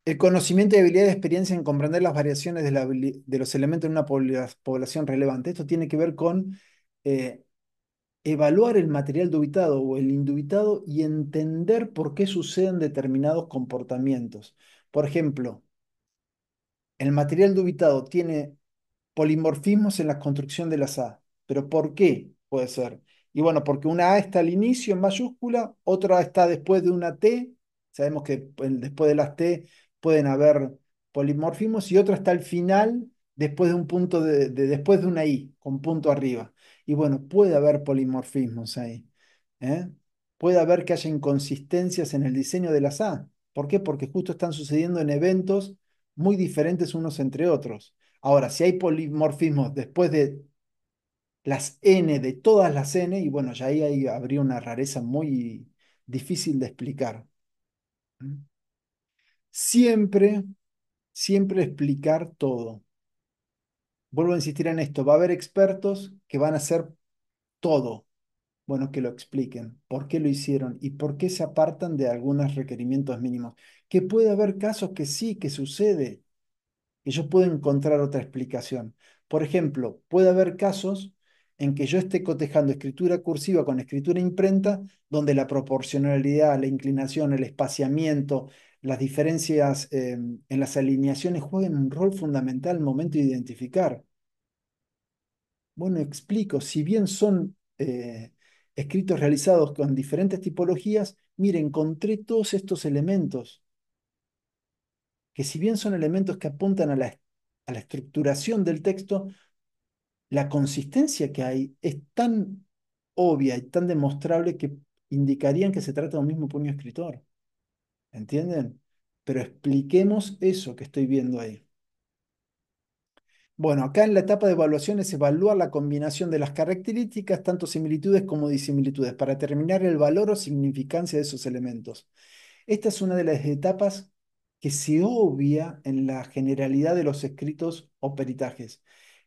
El conocimiento y habilidad de experiencia en comprender las variaciones de los elementos en una población relevante. Esto tiene que ver con eh, evaluar el material dubitado o el indubitado y entender por qué suceden determinados comportamientos. Por ejemplo, el material dubitado tiene polimorfismos en la construcción de las A. ¿Pero por qué puede ser? Y bueno, porque una A está al inicio en mayúscula, otra está después de una T. Sabemos que después de las T pueden haber polimorfismos y otra está al final después de un punto después de una I con punto arriba. Y bueno, puede haber polimorfismos ahí. ¿Eh? Puede haber que haya inconsistencias en el diseño de las A. ¿Por qué? Porque justo están sucediendo en eventos muy diferentes unos entre otros. Ahora, si hay polimorfismos después de las n, de todas las n, y bueno, ya ahí habría una rareza muy difícil de explicar. ¿Mm? Siempre, siempre explicar todo. Vuelvo a insistir en esto, va a haber expertos que van a hacer todo. Bueno, que lo expliquen, por qué lo hicieron y por qué se apartan de algunos requerimientos mínimos. Que puede haber casos que sí, que sucede, que yo puedo encontrar otra explicación. Por ejemplo, puede haber casos en que yo esté cotejando escritura cursiva con escritura imprenta, donde la proporcionalidad, la inclinación, el espaciamiento, las diferencias en las alineaciones jueguen un rol fundamental al momento de identificar. Bueno, explico, si bien son escritos realizados con diferentes tipologías, mire, encontré todos estos elementos que si bien son elementos que apuntan a la estructuración del texto, la consistencia que hay es tan obvia y tan demostrable que indicarían que se trata de un mismo puño escritor. ¿Entienden? Pero expliquemos eso que estoy viendo ahí. Bueno, acá en la etapa de evaluación es evaluar la combinación de las características, tanto similitudes como disimilitudes, para determinar el valor o significancia de esos elementos. Esta es una de las etapas que se obvia en la generalidad de los escritos o peritajes.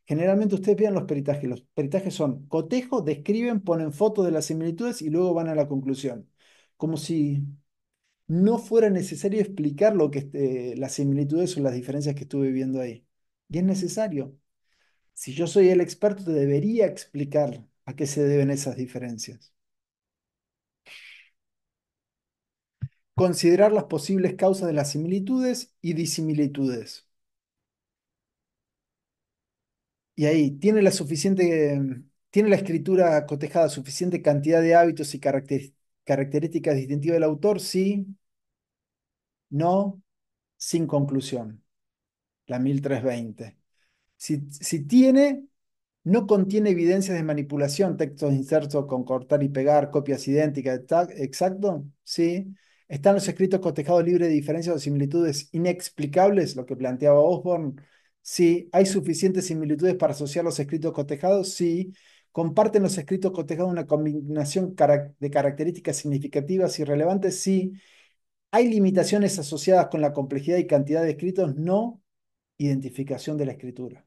Generalmente ustedes vean los peritajes. Los peritajes son cotejo, describen, ponen fotos de las similitudes y luego van a la conclusión. Como si no fuera necesario explicar las similitudes o las diferencias que estuve viendo ahí. Y es necesario. Si yo soy el experto, te debería explicar a qué se deben esas diferencias. Considerar las posibles causas de las similitudes y disimilitudes. Y ahí, ¿tiene la escritura cotejada suficiente cantidad de hábitos y características distintivas del autor? Sí, no, sin conclusión. La 1320. Si tiene, no contiene evidencias de manipulación, textos insertos con cortar y pegar, copias idénticas, exacto, sí. ¿Están los escritos cotejados libres de diferencias o similitudes inexplicables? Lo que planteaba Osborne. Sí. ¿Hay suficientes similitudes para asociar los escritos cotejados? Sí. ¿Comparten los escritos cotejados una combinación de características significativas y relevantes? Sí. ¿Hay limitaciones asociadas con la complejidad y cantidad de escritos? No. Identificación de la escritura.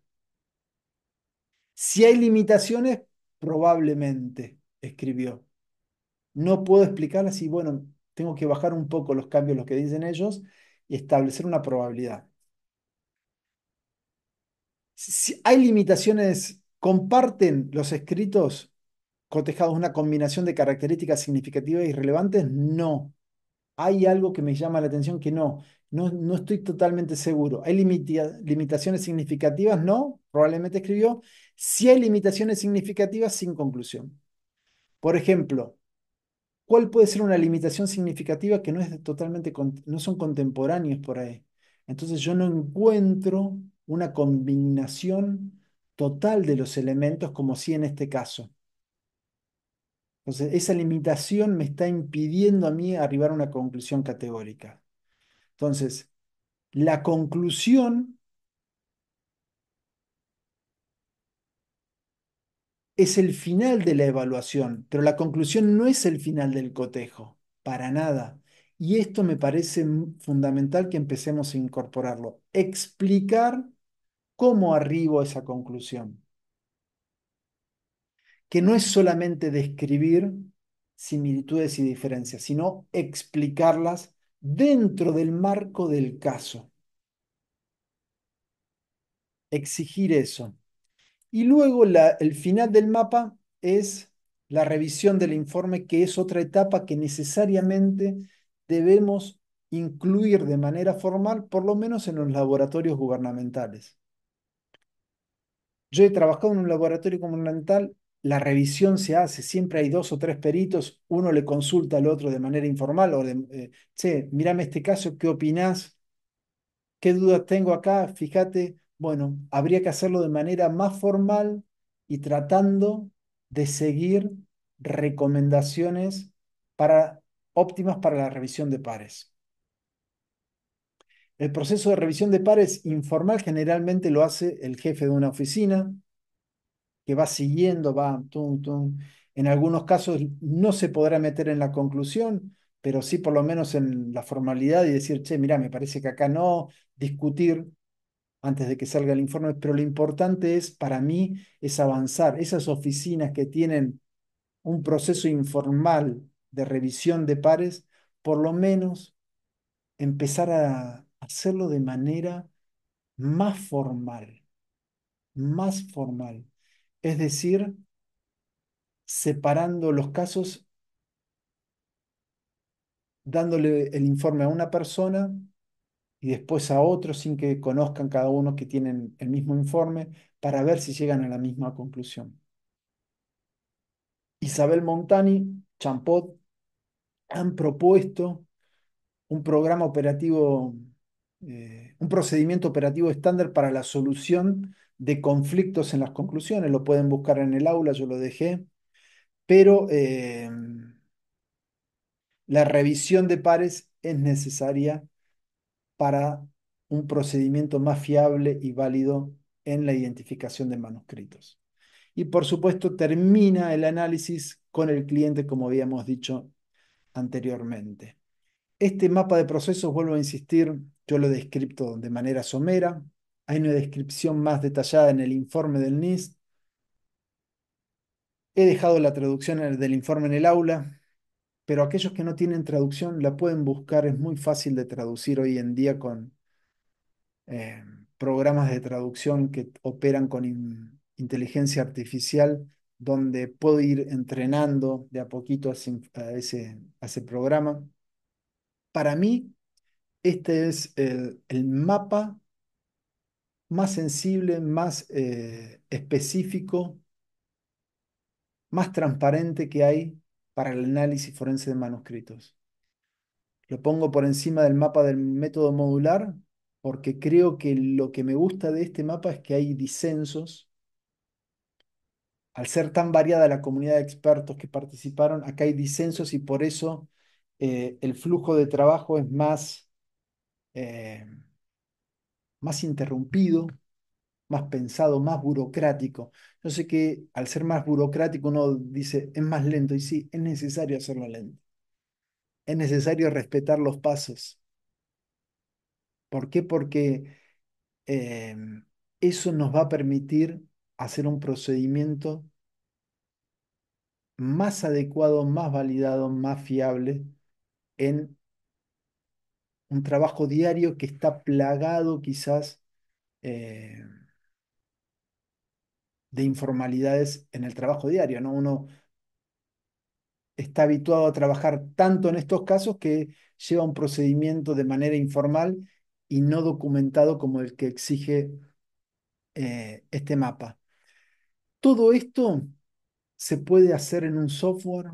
Si hay limitaciones, probablemente escribió. No puedo explicarlas y bueno, tengo que bajar un poco los cambios, los que dicen ellos, y establecer una probabilidad. Si hay limitaciones, comparten los escritos cotejados una combinación de características significativas y relevantes, no. Hay algo que me llama la atención que no estoy totalmente seguro. ¿Hay limitaciones significativas? No, probablemente escribió. Si hay limitaciones significativas, sin conclusión. Por ejemplo, ¿cuál puede ser una limitación significativa que no es no son contemporáneos por ahí? Entonces yo no encuentro una combinación total de los elementos como sí en este caso. Entonces esa limitación me está impidiendo a mí arribar a una conclusión categórica. Entonces, la conclusión es el final de la evaluación, pero la conclusión no es el final del cotejo, para nada. Y esto me parece fundamental que empecemos a incorporarlo. Explicar cómo arribo a esa conclusión, que no es solamente describir similitudes y diferencias, sino explicarlas dentro del marco del caso. Exigir eso. Y luego el final del mapa es la revisión del informe, que es otra etapa que necesariamente debemos incluir de manera formal, por lo menos en los laboratorios gubernamentales. Yo he trabajado en un laboratorio gubernamental, la revisión se hace, siempre hay dos o tres peritos, uno le consulta al otro de manera informal, che, mírame este caso, ¿qué opinás? ¿Qué dudas tengo acá? Fíjate, bueno, habría que hacerlo de manera más formal y tratando de seguir recomendaciones para, óptimas para la revisión de pares. El proceso de revisión de pares informal generalmente lo hace el jefe de una oficina que va siguiendo, va, tum, tum. En algunos casos no se podrá meter en la conclusión, pero sí por lo menos en la formalidad y decir, che, mira, me parece que acá no, discutir antes de que salga el informe, pero lo importante es, para mí, es avanzar. Esas oficinas que tienen un proceso informal de revisión de pares, por lo menos empezar a hacerlo de manera más formal, más formal. Es decir, separando los casos, dándole el informe a una persona y después a otro sin que conozcan cada uno que tienen el mismo informe para ver si llegan a la misma conclusión. Isabel Montani, Champot, han propuesto un programa operativo, un procedimiento operativo estándar para la solución de conflictos en las conclusiones. Lo pueden buscar en el aula, yo lo dejé, pero la revisión de pares es necesaria para un procedimiento más fiable y válido en la identificación de manuscritos. Y por supuesto termina el análisis con el cliente, como habíamos dicho anteriormente. Este mapa de procesos, vuelvo a insistir, yo lo he descrito de manera somera. Hay una descripción más detallada en el informe del NIST. He dejado la traducción del informe en el aula, pero aquellos que no tienen traducción la pueden buscar. Es muy fácil de traducir hoy en día con eh, programas de traducción que operan con inteligencia artificial, donde puedo ir entrenando de a poquito a ese programa. Para mí, este es el mapa más sensible, más específico, más transparente que hay para el análisis forense de manuscritos. Lo pongo por encima del mapa del método modular porque creo que lo que me gusta de este mapa es que hay disensos. Al ser tan variada la comunidad de expertos que participaron, acá hay disensos y por eso el flujo de trabajo es eh, más interrumpido, más pensado, más burocrático. Yo sé que al ser más burocrático uno dice es más lento y sí, es necesario hacerlo lento. Es necesario respetar los pasos. ¿Por qué? Porque eh, eso nos va a permitir hacer un procedimiento más adecuado, más validado, más fiable en un trabajo diario que está plagado quizás eh, de informalidades en el trabajo diario, ¿no? Uno está habituado a trabajar tanto en estos casos que lleva un procedimiento de manera informal y no documentado como el que exige este mapa. Todo esto se puede hacer en un software,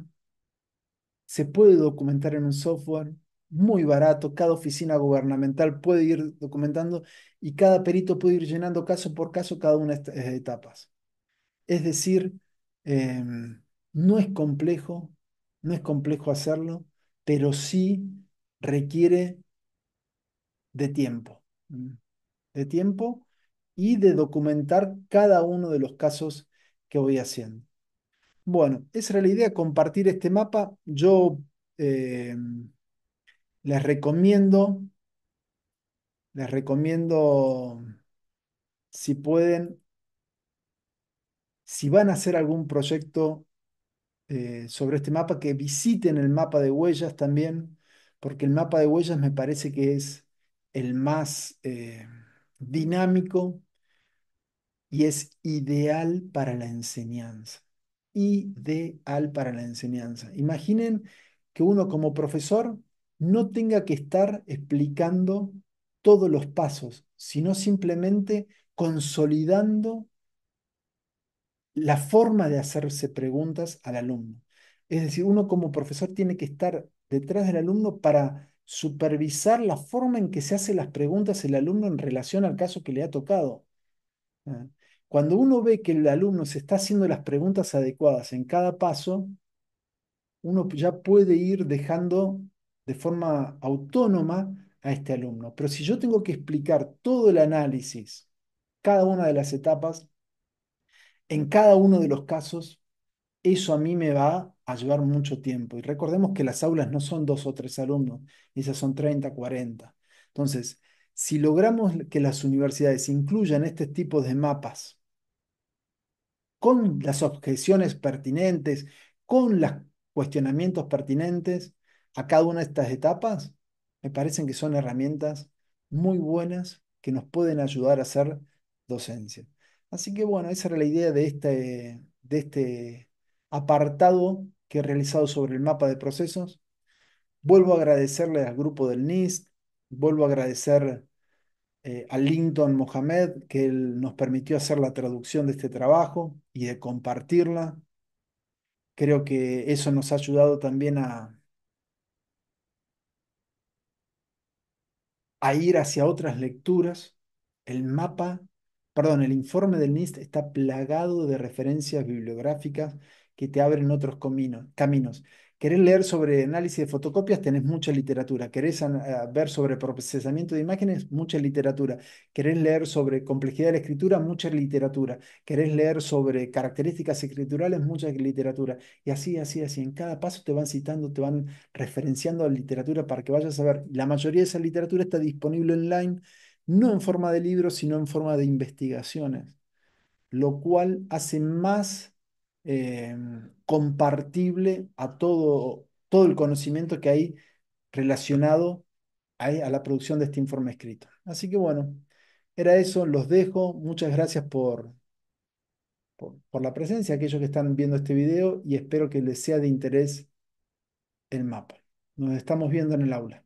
se puede documentar en un software muy barato, cada oficina gubernamental puede ir documentando y cada perito puede ir llenando caso por caso cada una de estas etapas. Es decir, no es complejo, no es complejo hacerlo, pero sí requiere de tiempo, de tiempo y de documentar cada uno de los casos que voy haciendo. Bueno, esa era la idea, compartir este mapa. Yo eh, les recomiendo, les recomiendo, si pueden, si van a hacer algún proyecto sobre este mapa, que visiten el mapa de huellas también, porque el mapa de huellas me parece que es el más dinámico y es ideal para la enseñanza. Ideal para la enseñanza. Imaginen que uno como profesor no tenga que estar explicando todos los pasos, sino simplemente consolidando la forma de hacerse preguntas al alumno. Es decir, uno como profesor tiene que estar detrás del alumno para supervisar la forma en que se hace las preguntas el alumno en relación al caso que le ha tocado. ¿Ah? Cuando uno ve que el alumno se está haciendo las preguntas adecuadas en cada paso, uno ya puede ir dejando de forma autónoma a este alumno. Pero si yo tengo que explicar todo el análisis, cada una de las etapas, en cada uno de los casos, eso a mí me va a llevar mucho tiempo. Y recordemos que las aulas no son dos o tres alumnos, esas son 30, 40. Entonces, si logramos que las universidades incluyan este tipo de mapas con las objeciones pertinentes, con los cuestionamientos pertinentes a cada una de estas etapas, me parecen que son herramientas muy buenas que nos pueden ayudar a hacer docencia. Así que bueno, esa era la idea de este apartado que he realizado sobre el mapa de procesos. Vuelvo a agradecerle al grupo del NIST, vuelvo a agradecer a Linton Mohamed, que él nos permitió hacer la traducción de este trabajo y de compartirla. Creo que eso nos ha ayudado también a ir hacia otras lecturas. El mapa, perdón, el informe del NIST está plagado de referencias bibliográficas que te abren otros caminos. ¿Querés leer sobre análisis de fotocopias? Tenés mucha literatura. ¿Querés ver sobre procesamiento de imágenes? Mucha literatura. ¿Querés leer sobre complejidad de la escritura? Mucha literatura. ¿Querés leer sobre características escriturales? Mucha literatura. Y así, así, así. En cada paso te van citando, te van referenciando a la literatura para que vayas a ver. La mayoría de esa literatura está disponible online, no en forma de libros, sino en forma de investigaciones, lo cual hace más eh, compartible a todo el conocimiento que hay relacionado a la producción de este informe escrito. Así que bueno, era eso, los dejo. Muchas gracias por la presencia, aquellos que están viendo este video, y espero que les sea de interés el mapa. Nos estamos viendo en el aula.